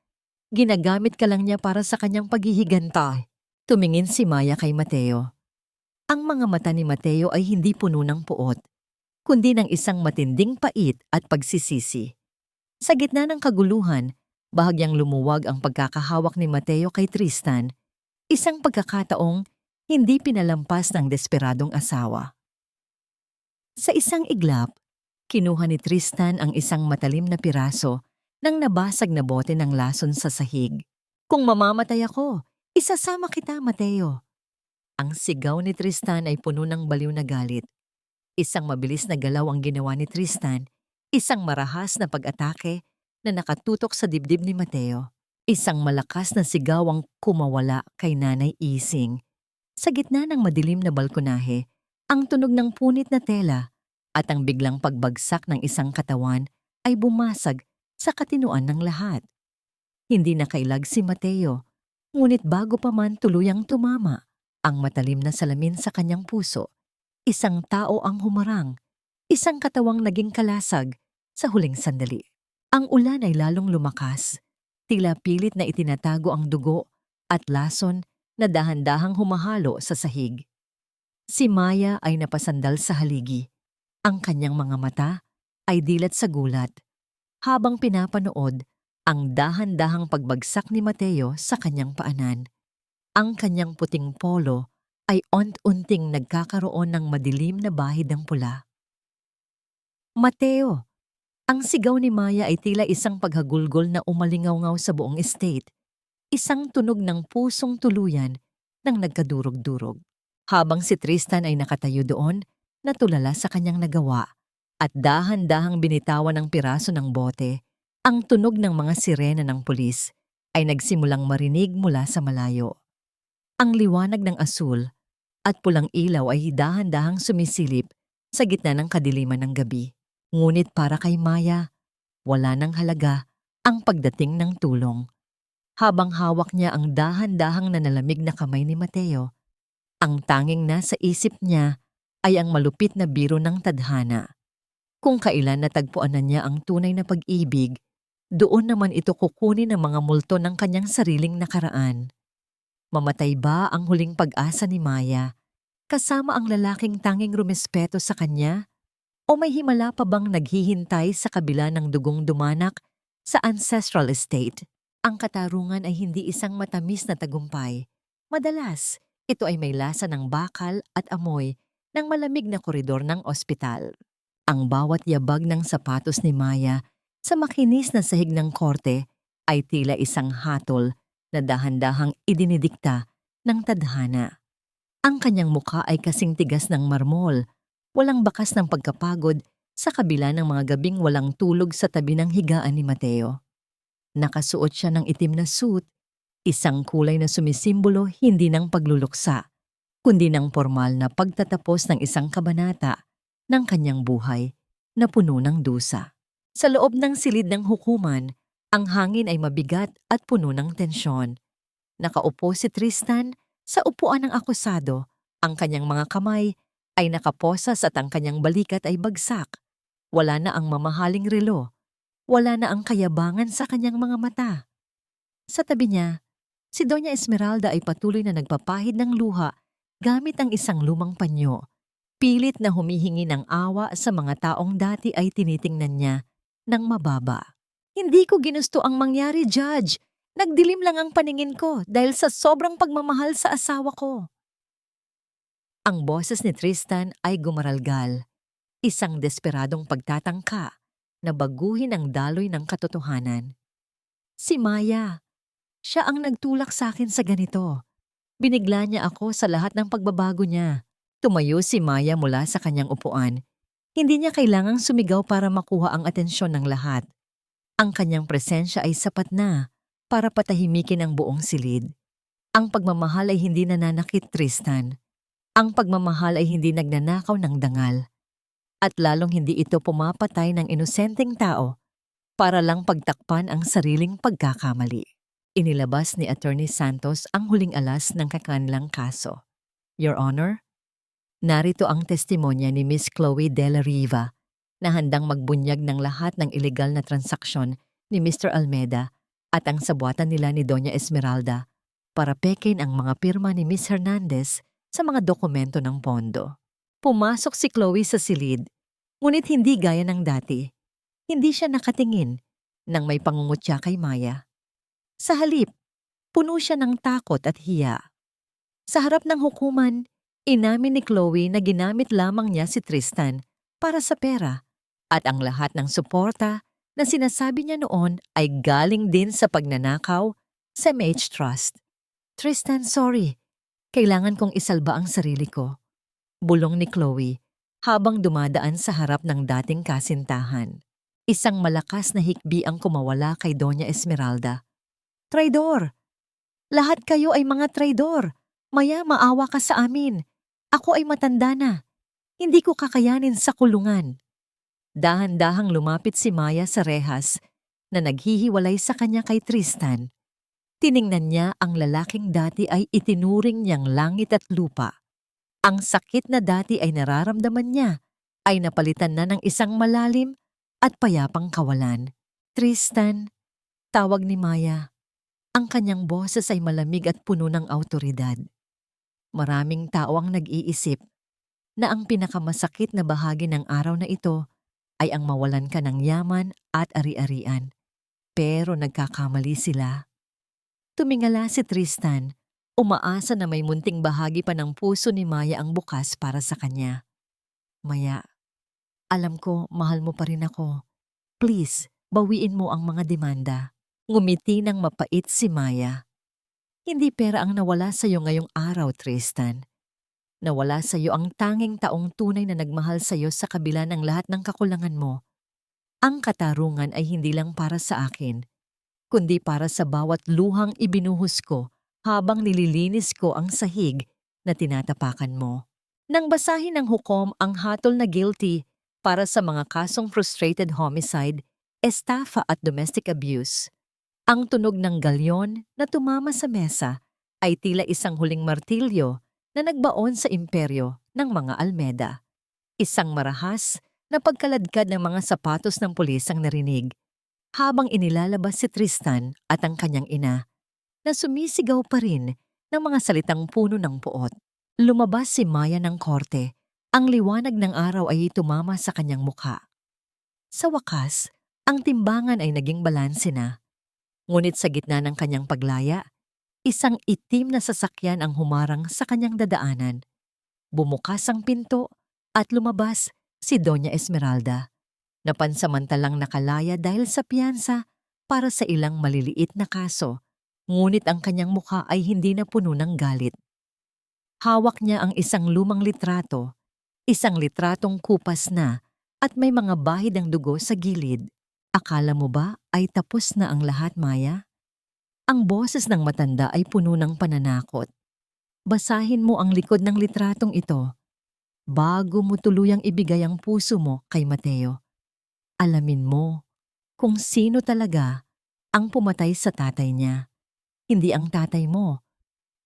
A: Ginagamit ka lang niya para sa kanyang paghihigantay. Tumingin si Maya kay Mateo. Ang mga mata ni Mateo ay hindi puno ng puot, kundi ng isang matinding pait at pagsisisi. Sa gitna ng kaguluhan, bahagyang lumuwag ang pagkakahawak ni Mateo kay Tristan, isang pagkakataong hindi pinalampas ng desperadong asawa. Sa isang iglap, kinuha ni Tristan ang isang matalim na piraso ng nabasag na bote ng lason sa sahig. Kung mamamatay ako, isasama kita, Mateo. Ang sigaw ni Tristan ay puno ng baliw na galit. Isang mabilis na galaw ang ginawa ni Tristan, isang marahas na pag-atake na nakatutok sa dibdib ni Mateo. Isang malakas na sigaw ang kumawala kay Nanay Ising. Sa gitna ng madilim na balkonahe, ang tunog ng punit na tela at ang biglang pagbagsak ng isang katawan ay bumasag sa katinuan ng lahat. Hindi nakailag si Mateo, ngunit bago pa man tuluyang tumama ang matalim na salamin sa kanyang puso, isang tao ang humarang, isang katawang naging kalasag sa huling sandali. Ang ulan ay lalong lumakas, tila pilit na itinatago ang dugo at lason na dahan-dahang humahalo sa sahig. Si Maya ay napasandal sa haligi. Ang kanyang mga mata ay dilat sa gulat, habang pinapanood ang dahan-dahang pagbagsak ni Mateo sa kanyang paanan. Ang kanyang puting polo ay unti-unting nagkakaroon ng madilim na bahid ng pula. Mateo! Ang sigaw ni Maya ay tila isang paghagulgol na umalingaw-ngaw sa buong estate. Isang tunog ng pusong tuluyan nang nagkadurog-durog. Habang si Tristan ay nakatayo doon, natulala sa kanyang nagawa at dahan-dahang binitawan ng piraso ng bote, ang tunog ng mga sirena ng pulis ay nagsimulang marinig mula sa malayo. Ang liwanag ng asul at pulang ilaw ay dahan-dahang sumisilip sa gitna ng kadiliman ng gabi. Ngunit para kay Maya, wala nang halaga ang pagdating ng tulong. Habang hawak niya ang dahan-dahang nanalamig na kamay ni Mateo, ang tanging nasa isip niya ay ang malupit na biro ng tadhana. Kung kailan natagpuan na niya ang tunay na pag-ibig, doon naman ito kukunin ng mga multo ng kanyang sariling nakaraan. Mamatay ba ang huling pag-asa ni Maya, kasama ang lalaking tanging rumespeto sa kanya? O may himala pa bang naghihintay sa kabila ng dugong dumanak sa ancestral estate? Ang katarungan ay hindi isang matamis na tagumpay. Madalas, ito ay may lasa ng bakal at amoy ng malamig na koridor ng ospital. Ang bawat yabag ng sapatos ni Maya sa makinis na sahig ng korte ay tila isang hatol na dahan-dahang idinidikta ng tadhana. Ang kanyang mukha ay kasing tigas ng marmol, walang bakas ng pagkapagod sa kabila ng mga gabing walang tulog sa tabi ng higaan ni Mateo. Nakasuot siya ng itim na suit, isang kulay na sumisimbolo hindi ng pagluluksa, kundi ng formal na pagtatapos ng isang kabanata ng kanyang buhay na puno ng dusa. Sa loob ng silid ng hukuman, ang hangin ay mabigat at puno ng tensyon. Nakaupo si Tristan sa upuan ng akusado, ang kanyang mga kamay ay nakaposas at ang kanyang balikat ay bagsak. Wala na ang mamahaling relo. Wala na ang kayabangan sa kanyang mga mata. Sa tabi niya, si Doña Esmeralda ay patuloy na nagpapahid ng luha gamit ang isang lumang panyo. Pilit na humihingi ng awa sa mga taong dati ay tinitingnan niya ng mababa. Hindi ko ginusto ang mangyari, Judge. Nagdilim lang ang paningin ko dahil sa sobrang pagmamahal sa asawa ko. Ang boses ni Tristan ay gumaralgal, isang desperadong pagtatangka na baguhin ang daloy ng katotohanan. Si Maya, siya ang nagtulak sa akin sa ganito. Binigla niya ako sa lahat ng pagbabago niya. Tumayo si Maya mula sa kanyang upuan. Hindi niya kailangang sumigaw para makuha ang atensyon ng lahat. Ang kanyang presensya ay sapat na para patahimikin ang buong silid. Ang pagmamahal ay hindi nananakit, Tristan. Ang pagmamahal ay hindi nagnanakaw ng dangal. At lalong hindi ito pumapatay ng inosenteng tao para lang pagtakpan ang sariling pagkakamali. Inilabas ni Attorney Santos ang huling alas ng kanilang kaso. Your Honor, narito ang testimonya ni Miss Chloe De La Riva na handang magbunyag ng lahat ng ilegal na transaksyon ni Mr. Almeda at ang sabuatan nila ni Doña Esmeralda para pekin ang mga pirma ni Miss Hernandez sa mga dokumento ng pondo. Pumasok si Chloe sa silid, ngunit hindi gaya ng dati. Hindi siya nakatingin nang may pangungutya kay Maya. Sa halip, puno siya ng takot at hiya. Sa harap ng hukuman, inamin ni Chloe na ginamit lamang niya si Tristan para sa pera at ang lahat ng suporta na sinasabi niya noon ay galing din sa pagnanakaw sa MH Trust. Tristan, sorry. Kailangan kong isalba ang sarili ko. Bulong ni Chloe habang dumadaan sa harap ng dating kasintahan. Isang malakas na hikbi ang kumawala kay Doña Esmeralda. Traidor! Lahat kayo ay mga traidor! Maya, maawa ka sa amin. Ako ay matanda na. Hindi ko kakayanin sa kulungan. Dahan-dahang lumapit si Maya sa rehas na naghihiwalay sa kanya kay Tristan. Tiningnan niya ang lalaking dati ay itinuring niyang langit at lupa. Ang sakit na dati ay nararamdaman niya ay napalitan na ng isang malalim at payapang kawalan. Tristan, tawag ni Maya. Ang kanyang boses ay malamig at puno ng awtoridad. Maraming tao ang nag-iisip na ang pinakamasakit na bahagi ng araw na ito ay ang mawalan ka ng yaman at ari-arian. Pero nagkakamali sila. Tumingala si Tristan, umaasa na may munting bahagi pa ng puso ni Maya ang bukas para sa kanya. Maya, alam ko mahal mo pa rin ako. Please, bawiin mo ang mga demanda. Ngumiti ng mapait si Maya. Hindi pera ang nawala sa iyo ngayong araw, Tristan. Nawala sa iyo ang tanging taong tunay na nagmahal sa iyo sa kabila ng lahat ng kakulangan mo. Ang katarungan ay hindi lang para sa akin, kundi para sa bawat luhang ibinuhos ko habang nililinis ko ang sahig na tinatapakan mo. Nang basahin ng hukom ang hatol na guilty para sa mga kasong frustrated homicide, estafa at domestic abuse, ang tunog ng galyon na tumama sa mesa ay tila isang huling martilyo na nagbaon sa imperyo ng mga Almeda. Isang marahas na pagkaladkad ng mga sapatos ng pulis ang narinig habang inilalabas si Tristan at ang kanyang ina na sumisigaw pa rin ng mga salitang puno ng puot. Lumabas si Maya ng korte. Ang liwanag ng araw ay tumama sa kanyang mukha. Sa wakas, ang timbangan ay naging balanse na. Ngunit sa gitna ng kanyang paglaya, isang itim na sasakyan ang humarang sa kanyang dadaanan. Bumukas ang pinto at lumabas si Doña Esmeralda, na pansamantalang nakalaya dahil sa piyansa para sa ilang maliliit na kaso, ngunit ang kanyang mukha ay hindi na puno ng galit. Hawak niya ang isang lumang litrato, isang litratong kupas na at may mga bahid ng dugo sa gilid. Akala mo ba ay tapos na ang lahat, Maya? Ang boses ng matanda ay puno ng pananakot. Basahin mo ang likod ng litratong ito bago mo tuluyang ibigay ang puso mo kay Mateo. Alamin mo kung sino talaga ang pumatay sa tatay niya. Hindi ang tatay mo,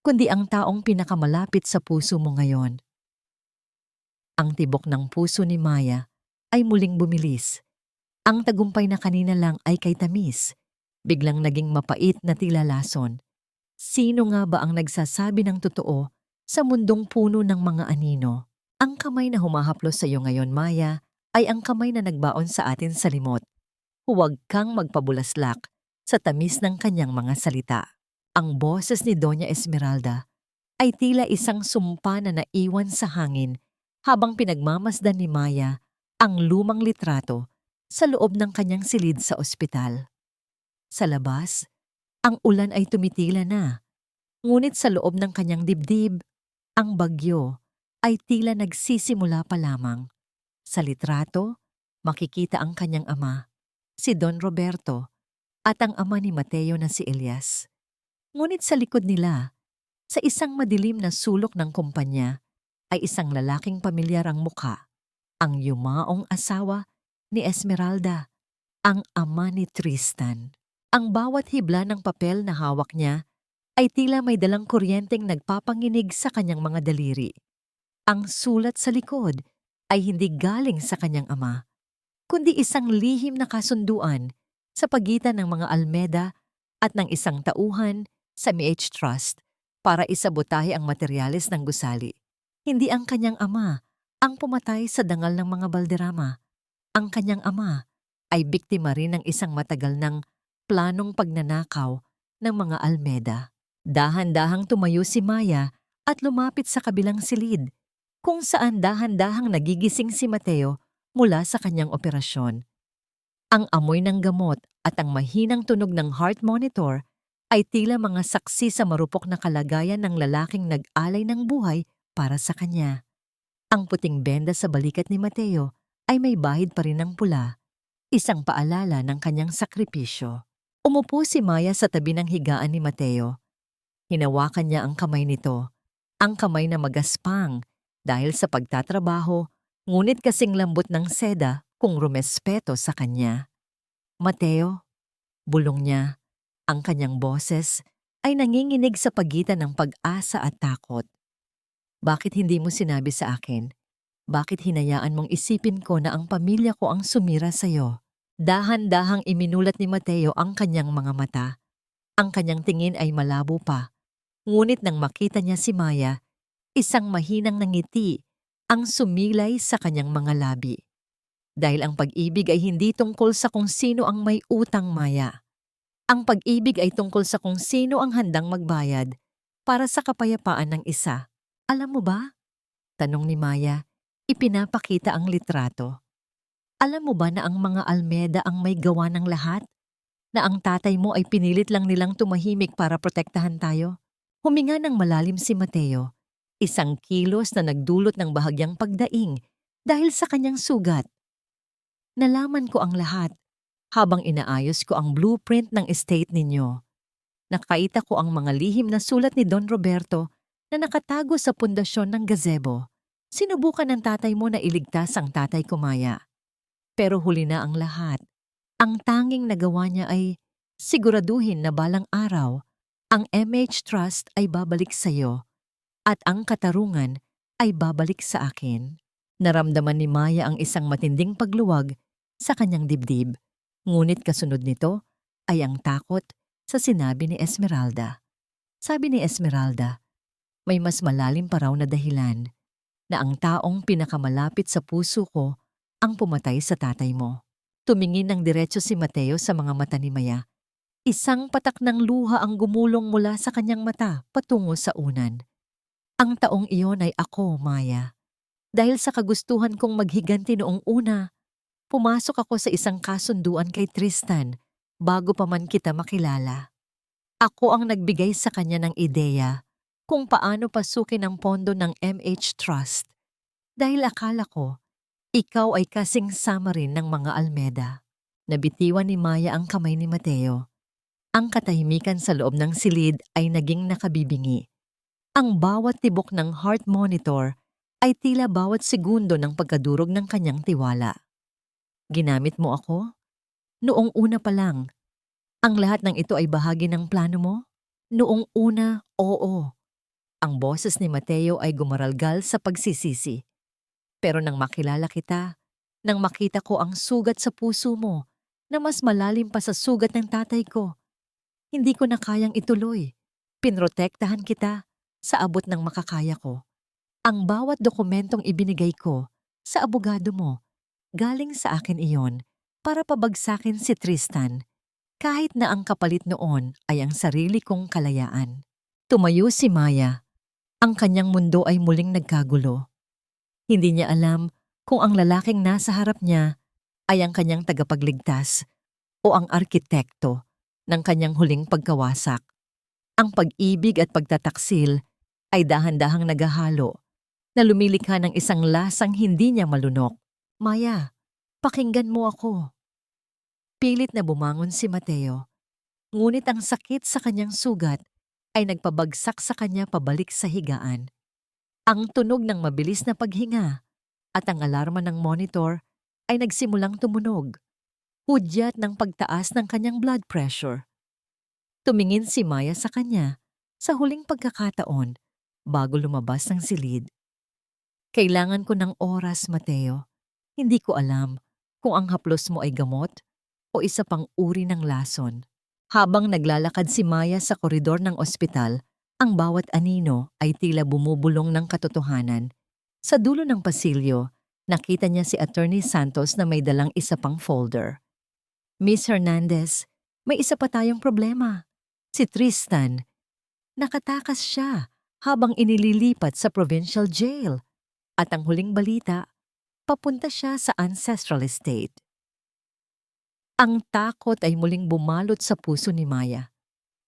A: kundi ang taong pinakamalapit sa puso mo ngayon. Ang tibok ng puso ni Maya ay muling bumilis. Ang tagumpay na kanina lang ay kay tamis, biglang naging mapait na tila lason. Sino nga ba ang nagsasabi ng totoo sa mundong puno ng mga anino? Ang kamay na humahaplos sa iyo ngayon, Maya, ay ang kamay na nagbaon sa atin sa limot. Huwag kang magpabulaslak sa tamis ng kanyang mga salita. Ang boses ni Doña Esmeralda ay tila isang sumpa na naiwan sa hangin habang pinagmamasdan ni Maya ang lumang litrato sa loob ng kanyang silid sa ospital. Sa labas, ang ulan ay tumitila na, ngunit sa loob ng kanyang dibdib, ang bagyo ay tila nagsisimula pa lamang. Sa litrato, makikita ang kanyang ama, si Don Roberto, at ang ama ni Mateo na si Elias. Ngunit sa likod nila, sa isang madilim na sulok ng kumpanya, ay isang lalaking pamilyar ang mukha, ang yumaong asawa ni Esmeralda, ang ama ni Tristan. Ang bawat hibla ng papel na hawak niya ay tila may dalang kuryenteng nagpapanginig sa kanyang mga daliri. Ang sulat sa likod ay hindi galing sa kanyang ama, kundi isang lihim na kasunduan sa pagitan ng mga Almeda at ng isang tauhan sa MH Trust para isabotahe ang materyales ng gusali. Hindi ang kanyang ama ang pumatay sa dangal ng mga Balderrama. Ang kanyang ama ay biktima rin ng isang matagal ng planong pagnanakaw ng mga Almeda. Dahan-dahang tumayo si Maya at lumapit sa kabilang silid, kung saan dahan-dahang nagigising si Mateo mula sa kanyang operasyon. Ang amoy ng gamot at ang mahinang tunog ng heart monitor ay tila mga saksi sa marupok na kalagayan ng lalaking nag-alay ng buhay para sa kanya. Ang puting benda sa balikat ni Mateo ay may bahid pa rin ng pula, isang paalala ng kanyang sakripisyo. Umupo si Maya sa tabi ng higaan ni Mateo. Hinawakan niya ang kamay nito, ang kamay na magaspang dahil sa pagtatrabaho, ngunit kasing lambot ng seda kung rumespeto sa kanya. Mateo, bulong niya, ang kanyang boses ay nanginginig sa pagitan ng pag-asa at takot. Bakit hindi mo sinabi sa akin? Bakit hinayaan mong isipin ko na ang pamilya ko ang sumira sa'yo? Dahan-dahang iminulat ni Mateo ang kanyang mga mata. Ang kanyang tingin ay malabo pa. Ngunit nang makita niya si Maya, isang mahinang ngiti ang sumilay sa kanyang mga labi. Dahil ang pag-ibig ay hindi tungkol sa kung sino ang may utang, Maya. Ang pag-ibig ay tungkol sa kung sino ang handang magbayad para sa kapayapaan ng isa. Alam mo ba? Tanong ni Maya, ipinapakita ang litrato. Alam mo ba na ang mga Almeda ang may gawa ng lahat? Na ang tatay mo ay pinilit lang nilang tumahimik para protektahan tayo? Huminga ng malalim si Mateo, isang kilos na nagdulot ng bahagyang pagdaing dahil sa kanyang sugat. Nalaman ko ang lahat habang inaayos ko ang blueprint ng estate ninyo. Nakita ko ang mga lihim na sulat ni Don Roberto na nakatago sa pundasyon ng gazebo. Sinubukan ng tatay mo na iligtas ang tatay ko, Maya. Pero huli na ang lahat. Ang tanging nagawa niya ay siguraduhin na balang araw ang MH Trust ay babalik sa iyo at ang katarungan ay babalik sa akin. Naramdaman ni Maya ang isang matinding pagluwag sa kanyang dibdib. Ngunit kasunod nito ay ang takot sa sinabi ni Esmeralda. Sabi ni Esmeralda, may mas malalim pa raw na dahilan na ang taong pinakamalapit sa puso ko ang pumatay sa tatay mo. Tumingin ng diretso si Mateo sa mga mata ni Maya. Isang patak ng luha ang gumulong mula sa kanyang mata patungo sa unan. Ang taong iyon ay ako, Maya. Dahil sa kagustuhan kong maghiganti noong una, pumasok ako sa isang kasunduan kay Tristan bago pa man kita makilala. Ako ang nagbigay sa kanya ng ideya kung paano pasukin ang pondo ng MH Trust. Dahil akala ko, ikaw ay kasing sama rin ng mga Almeda. Nabitiwan ni Maya ang kamay ni Mateo. Ang katahimikan sa loob ng silid ay naging nakabibingi. Ang bawat tibok ng heart monitor ay tila bawat segundo ng pagkadurog ng kanyang tiwala. Ginamit mo ako? Noong una pa lang. Ang lahat ng ito ay bahagi ng plano mo? Noong una, oo. Ang boses ni Mateo ay gumaralgal sa pagsisisi. Pero nang makilala kita, nang makita ko ang sugat sa puso mo na mas malalim pa sa sugat ng tatay ko, hindi ko na kayang ituloy. Pinrotektahan kita sa abot ng makakaya ko. Ang bawat dokumentong ibinigay ko sa abogado mo, galing sa akin iyon para pabagsakin si Tristan, kahit na ang kapalit noon ay ang sarili kong kalayaan. Tumayo si Maya. Ang kanyang mundo ay muling nagkagulo. Hindi niya alam kung ang lalaking nasa harap niya ay ang kanyang tagapagligtas o ang arkitekto ng kanyang huling pagkawasak. Ang pag-ibig at pagtataksil ay dahan-dahang naghahalo na lumilikha ng isang lasang hindi niya malunok. Maya, pakinggan mo ako. Pilit na bumangon si Mateo, ngunit ang sakit sa kanyang sugat ay nagpabagsak sa kanya pabalik sa higaan. Ang tunog ng mabilis na paghinga at ang alarma ng monitor ay nagsimulang tumunog, hudyat ng pagtaas ng kanyang blood pressure. Tumingin si Maya sa kanya sa huling pagkakataon bago lumabas ng silid. Kailangan ko ng oras, Mateo. Hindi ko alam kung ang haplos mo ay gamot o isa pang uri ng lason. Habang naglalakad si Maya sa koridor ng ospital, ang bawat anino ay tila bumubulong ng katotohanan. Sa dulo ng pasilyo, nakita niya si Attorney Santos na may dalang isa pang folder. Miss Hernandez, may isa pa tayong problema. Si Tristan. Nakatakas siya habang inililipat sa provincial jail. At ang huling balita, papunta siya sa ancestral estate. Ang takot ay muling bumalot sa puso ni Maya.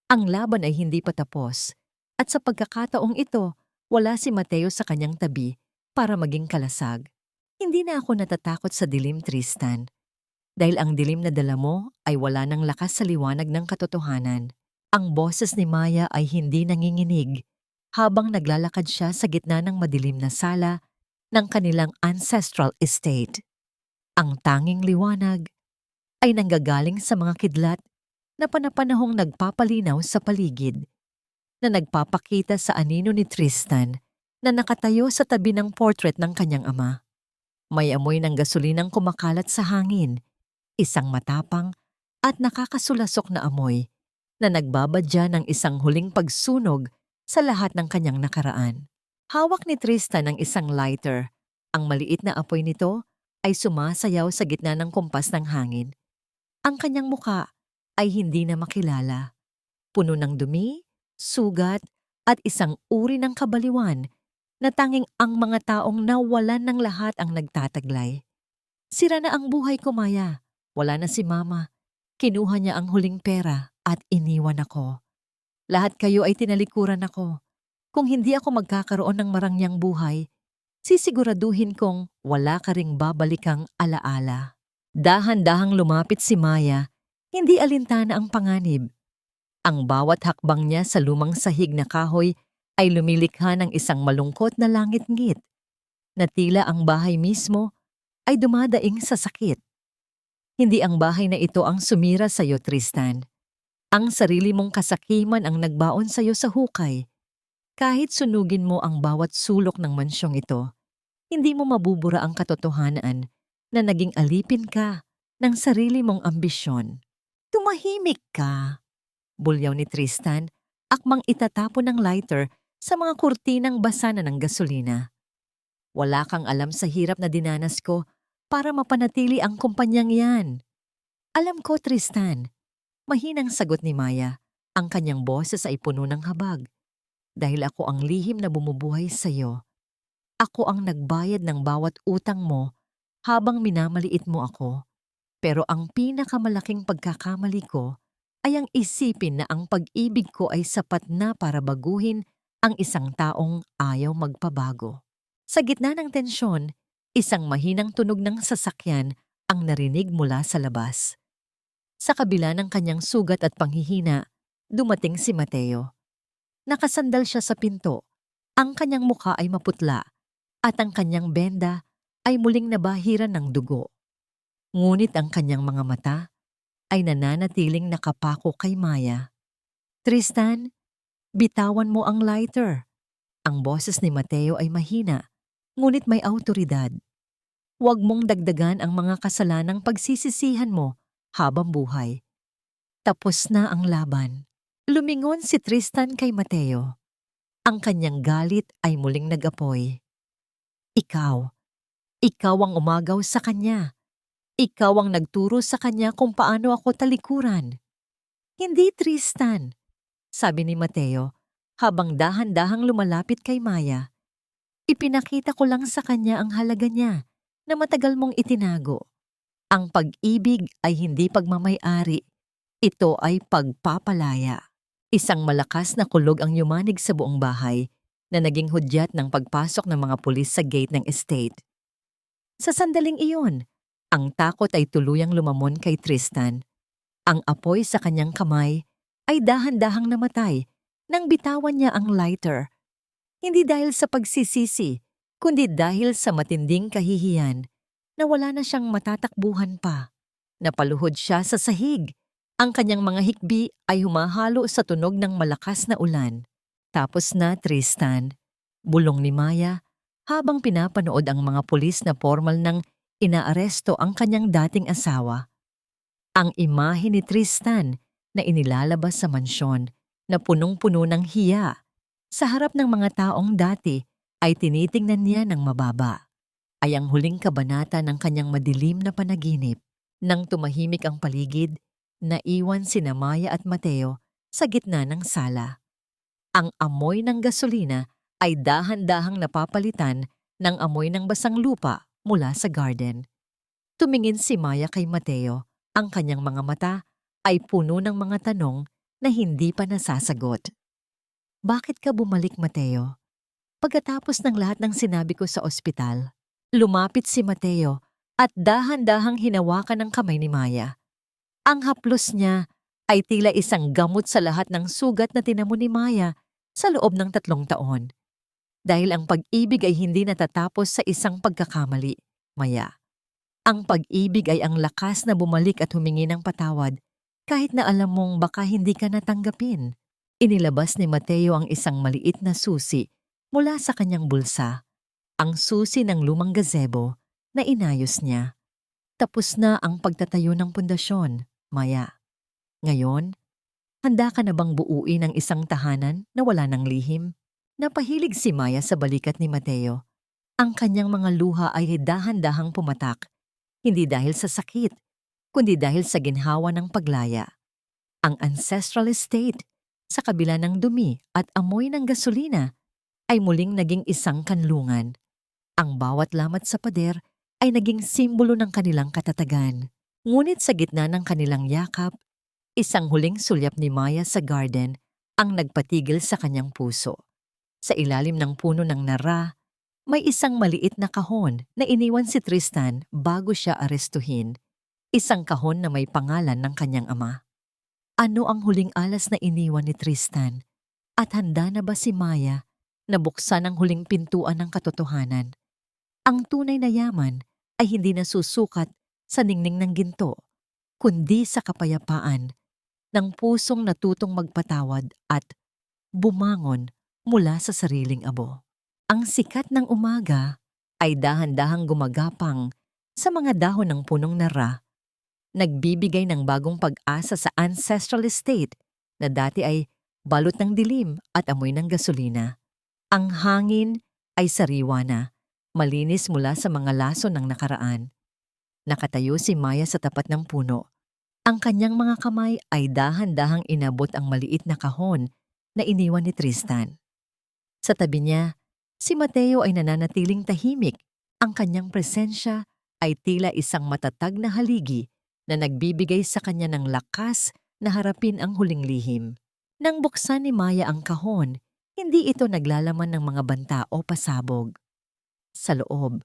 A: Ang laban ay hindi pa tapos. At sa pagkakataong ito, wala si Mateo sa kanyang tabi para maging kalasag. Hindi na ako natatakot sa dilim, Tristan. Dahil ang dilim na dala mo ay wala ng lakas sa liwanag ng katotohanan. Ang boses ni Maya ay hindi nanginginig habang naglalakad siya sa gitna ng madilim na sala ng kanilang ancestral estate. Ang tanging liwanag ay nanggagaling sa mga kidlat na panapanahong nagpapalinaw sa paligid, na nagpapakita sa anino ni Tristan na nakatayo sa tabi ng portrait ng kanyang ama. May amoy ng gasolinang kumakalat sa hangin, isang matapang at nakakasulasok na amoy na nagbabadya ng isang huling pagsunog sa lahat ng kanyang nakaraan. Hawak ni Tristan ang isang lighter. Ang maliit na apoy nito ay sumasayaw sa gitna ng kumpas ng hangin. Ang kanyang muka ay hindi na makilala. Puno ng dumi, sugat at isang uri ng kabaliwan na tanging ang mga taong nawalan ng lahat ang nagtataglay. Sira na ang buhay ko, Maya. Wala na si Mama. Kinuha niya ang huling pera at iniwan ako. Lahat kayo ay tinalikuran ako. Kung hindi ako magkakaroon ng marangyang buhay, sisiguraduhin kong wala ka ring babalikang alaala. Dahan-dahang lumapit si Maya, hindi alintana ang panganib. Ang bawat hakbang niya sa lumang sahig na kahoy ay lumilikha ng isang malungkot na langit-ngit, na tila ang bahay mismo ay dumadaing sa sakit. Hindi ang bahay na ito ang sumira sa iyo, Tristan. Ang sarili mong kasakiman ang nagbaon sa iyo sa hukay. Kahit sunugin mo ang bawat sulok ng mansyong ito, hindi mo mabubura ang katotohanan na naging alipin ka ng sarili mong ambisyon. Tumahimik ka, bulyaw ni Tristan, akmang itatapon ng lighter sa mga kurtinang basa na ng gasolina. Wala kang alam sa hirap na dinanas ko para mapanatili ang kumpanyang yan. Alam ko, Tristan, mahinang sagot ni Maya. Ang kanyang boses ay puno ng habag. Dahil ako ang lihim na bumubuhay sa iyo. Ako ang nagbayad ng bawat utang mo habang minamaliit mo ako. Pero ang pinakamalaking pagkakamali ko ay ang isipin na ang pag-ibig ko ay sapat na para baguhin ang isang taong ayaw magpabago. Sa gitna ng tensyon, isang mahinang tunog ng sasakyan ang narinig mula sa labas. Sa kabila ng kanyang sugat at panghihina, dumating si Mateo. Nakasandal siya sa pinto. Ang kanyang mukha ay maputla at ang kanyang benda ay muling nabahiran ng dugo. Ngunit ang kanyang mga mata ay nananatiling nakapako kay Maya. Tristan, bitawan mo ang lighter. Ang boses ni Mateo ay mahina, ngunit may awtoridad. Huwag mong dagdagan ang mga kasalanang pagsisisihan mo habang buhay. Tapos na ang laban. Lumingon si Tristan kay Mateo. Ang kanyang galit ay muling nag-apoy. Ikaw ang umagaw sa kanya. Ikaw ang nagturo sa kanya kung paano ako talikuran. Hindi, Tristan, sabi ni Mateo habang dahan-dahang lumalapit kay Maya. Ipinakita ko lang sa kanya ang halaga niya na matagal mong itinago. Ang pag-ibig ay hindi pagmamay-ari. Ito ay pagpapalaya. Isang malakas na kulog ang yumanig sa buong bahay na naging hudyat ng pagpasok ng mga pulis sa gate ng estate. Sa sandaling iyon, ang takot ay tuluyang lumamon kay Tristan. Ang apoy sa kanyang kamay ay dahan-dahang namatay nang bitawan niya ang lighter. Hindi dahil sa pagsisisi, kundi dahil sa matinding kahihiyan na wala na siyang matatakbuhan pa. Napaluhod siya sa sahig. Ang kanyang mga hikbi ay humahalo sa tunog ng malakas na ulan. Tapos na, Tristan, bulong ni Maya habang pinapanood ang mga pulis na formal ng inaaresto ang kanyang dating asawa. Ang imahe ni Tristan na inilalabas sa mansyon na punong-puno ng hiya. Sa harap ng mga taong dati ay tinitingnan niya ng mababa. Ay ang huling kabanata ng kanyang madilim na panaginip. Nang tumahimik ang paligid, naiwan sina Maya at Mateo sa gitna ng sala. Ang amoy ng gasolina ay dahan-dahang napapalitan ng amoy ng basang lupa mula sa garden. Tumingin si Maya kay Mateo. Ang kanyang mga mata ay puno ng mga tanong na hindi pa nasasagot. Bakit ka bumalik, Mateo? Pagkatapos ng lahat ng sinabi ko sa ospital, lumapit si Mateo at dahan-dahang hinawakan ang kamay ni Maya. Ang haplos niya ay tila isang gamot sa lahat ng sugat na tinamo ni Maya sa loob ng 3 taon. Dahil ang pag-ibig ay hindi natatapos sa isang pagkakamali, Maya. Ang pag-ibig ay ang lakas na bumalik at humingi ng patawad kahit na alam mong baka hindi ka natanggapin. Inilabas ni Mateo ang isang maliit na susi mula sa kanyang bulsa. Ang susi ng lumang gazebo na inayos niya. Tapos na ang pagtatayo ng pundasyon, Maya. Ngayon, handa ka na bang buuin ang isang tahanan na wala ng lihim? Napahilig si Maya sa balikat ni Mateo. Ang kanyang mga luha ay dahan-dahang pumatak, hindi dahil sa sakit, kundi dahil sa ginhawa ng paglaya. Ang ancestral estate, sa kabila ng dumi at amoy ng gasolina, ay muling naging isang kanlungan. Ang bawat lamat sa pader ay naging simbolo ng kanilang katatagan. Ngunit sa gitna ng kanilang yakap, isang huling sulyap ni Maya sa garden ang nagpatigil sa kanyang puso. Sa ilalim ng puno ng nara, may isang maliit na kahon na iniwan si Tristan bago siya arestuhin. Isang kahon na may pangalan ng kanyang ama. Ano ang huling alas na iniwan ni Tristan? At handa na ba si Maya na buksan ang huling pintuan ng katotohanan? Ang tunay na yaman ay hindi nasusukat sa ningning ng ginto, kundi sa kapayapaan ng pusong natutong magpatawad at bumangon mula sa sariling abo. Ang sikat ng umaga ay dahan-dahang gumagapang sa mga dahon ng punong nara, nagbibigay ng bagong pag-asa sa ancestral estate na dati ay balot ng dilim at amoy ng gasolina. Ang hangin ay sariwa na, malinis mula sa mga laso ng nakaraan. Nakatayo si Maya sa tapat ng puno. Ang kanyang mga kamay ay dahan-dahang inabot ang maliit na kahon na iniwan ni Tristan. Sa tabi niya, si Mateo ay nananatiling tahimik. Ang kanyang presensya ay tila isang matatag na haligi na nagbibigay sa kanya ng lakas na harapin ang huling lihim. Nang buksan ni Maya ang kahon, hindi ito naglalaman ng mga banta o pasabog. Sa loob,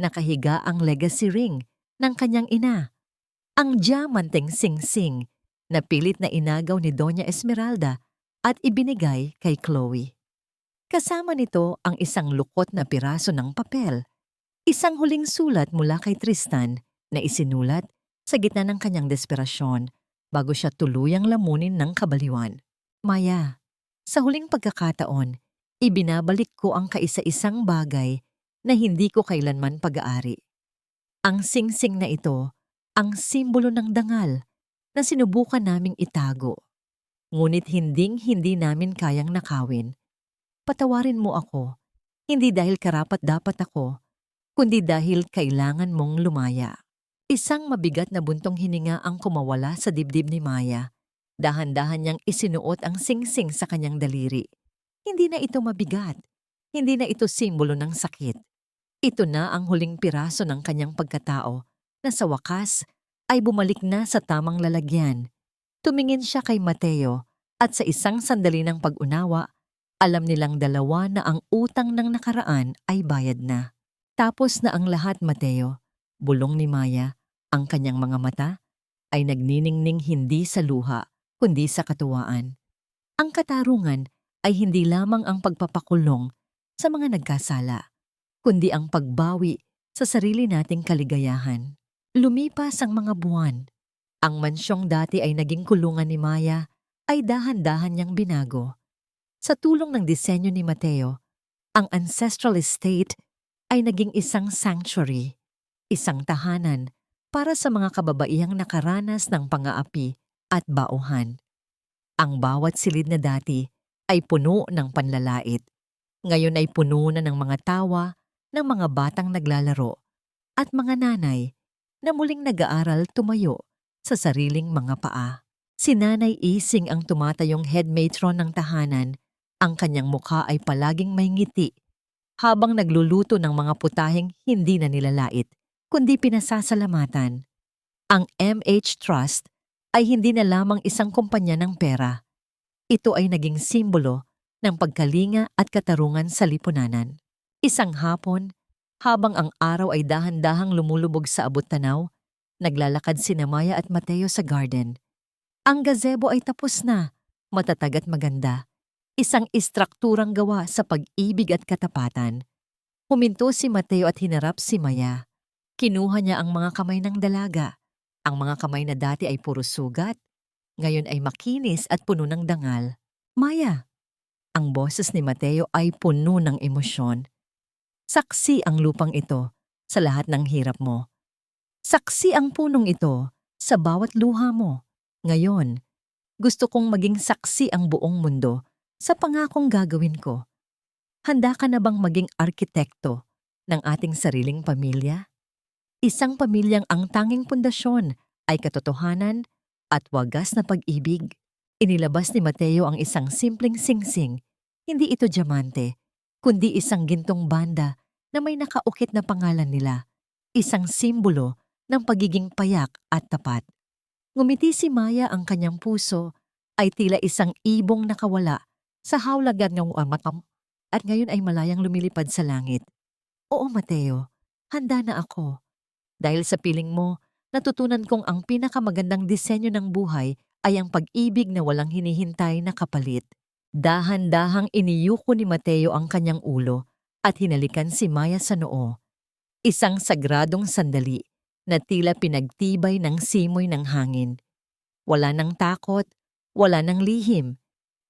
A: nakahiga ang legacy ring ng kanyang ina, ang diamanteng sing-sing na pilit na inagaw ni Doña Esmeralda at ibinigay kay Chloe. Kasama nito ang isang lukot na piraso ng papel, isang huling sulat mula kay Tristan na isinulat sa gitna ng kanyang desperasyon bago siya tuluyang lamunin ng kabaliwan. Maya, sa huling pagkakataon, ibinabalik ko ang kaisa-isang bagay na hindi ko kailanman pag-aari. Ang sing-sing na ito, ang simbolo ng dangal na sinubukan naming itago. Ngunit hinding-hindi namin kayang nakawin. Patawarin mo ako, hindi dahil karapat-dapat ako, kundi dahil kailangan mong lumaya. Isang mabigat na buntong hininga ang kumawala sa dibdib ni Maya. Dahan-dahan niyang isinuot ang sing-sing sa kanyang daliri. Hindi na ito mabigat, hindi na ito simbolo ng sakit. Ito na ang huling piraso ng kanyang pagkatao na sa wakas ay bumalik na sa tamang lalagyan. Tumingin siya kay Mateo at sa isang sandali ng pag-unawa, alam nilang dalawa na ang utang ng nakaraan ay bayad na. Tapos na ang lahat, Mateo. Bulong ni Maya, ang kanyang mga mata ay nagniningning hindi sa luha, kundi sa katuwaan. Ang katarungan ay hindi lamang ang pagpapakulong sa mga nagkasala, kundi ang pagbawi sa sarili nating kaligayahan. Lumipas ang mga buwan. Ang mansyong dati ay naging kulungan ni Maya ay dahan-dahan niyang binago. Sa tulong ng disenyo ni Mateo, ang ancestral estate ay naging isang sanctuary, isang tahanan para sa mga kababaihang nakaranas ng pang-aapi at bauhan. Ang bawat silid na dati ay puno ng panlalait. Ngayon ay puno na ng mga tawa, ng mga batang naglalaro, at mga nanay na muling nag-aaral tumayo sa sariling mga paa. Si Nanay Ising ang tumatayong head matron ng tahanan. Ang kanyang mukha ay palaging may ngiti habang nagluluto ng mga putaheng hindi na nilalait, kundi pinasasalamatan. Ang MH Trust ay hindi na lamang isang kumpanya ng pera. Ito ay naging simbolo ng pagkalinga at katarungan sa lipunanan. Isang hapon, habang ang araw ay dahan-dahang lumulubog sa abot-tanaw, naglalakad sina Maya at Mateo sa garden. Ang gazebo ay tapos na, matatag at maganda. Isang istrukturang gawa sa pag-ibig at katapatan. Huminto si Mateo at hinarap si Maya. Kinuha niya ang mga kamay ng dalaga. Ang mga kamay na dati ay puro sugat, ngayon ay makinis at puno ng dangal. Maya, ang boses ni Mateo ay puno ng emosyon. Saksi ang lupang ito sa lahat ng hirap mo. Saksi ang punong ito sa bawat luha mo. Ngayon, gusto kong maging saksi ang buong mundo sa pangakong gagawin ko. Handa ka na bang maging arkitekto ng ating sariling pamilya? Isang pamilyang ang tanging pundasyon ay katotohanan at wagas na pag-ibig. Inilabas ni Mateo ang isang simpleng singsing. Hindi ito diamante, kundi isang gintong banda na may nakaukit na pangalan nila. Isang simbolo ng pagiging payak at tapat. Ngumiti si Maya, ang kanyang puso ay tila isang ibong nakawala sa hawlagan ng matam at ngayon ay malayang lumilipad sa langit. Oo, Mateo, handa na ako. Dahil sa piling mo, natutunan kong ang pinakamagandang disenyo ng buhay ay ang pag-ibig na walang hinihintay na kapalit. Dahan-dahang iniyuko ni Mateo ang kanyang ulo at hinalikan si Maya sa noo. Isang sagradong sandali na tila pinagtibay ng simoy ng hangin. Wala ng takot, wala ng lihim.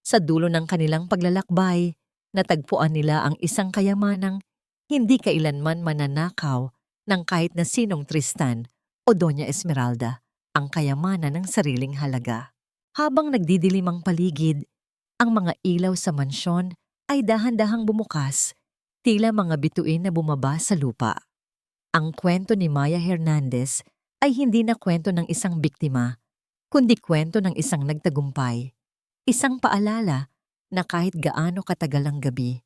A: Sa dulo ng kanilang paglalakbay, natagpuan nila ang isang kayamanang hindi kailanman mananakaw ng kahit na sinong Tristan o Doña Esmeralda, ang kayamanan ng sariling halaga. Habang nagdidilim ang paligid, ang mga ilaw sa mansyon ay dahan-dahang bumukas, tila mga bituin na bumaba sa lupa. Ang kwento ni Maya Hernandez ay hindi na kwento ng isang biktima, kundi kwento ng isang nagtagumpay. Isang paalala na kahit gaano katagal ang gabi,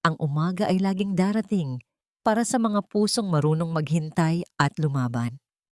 A: ang umaga ay laging darating para sa mga pusong marunong maghintay at lumaban.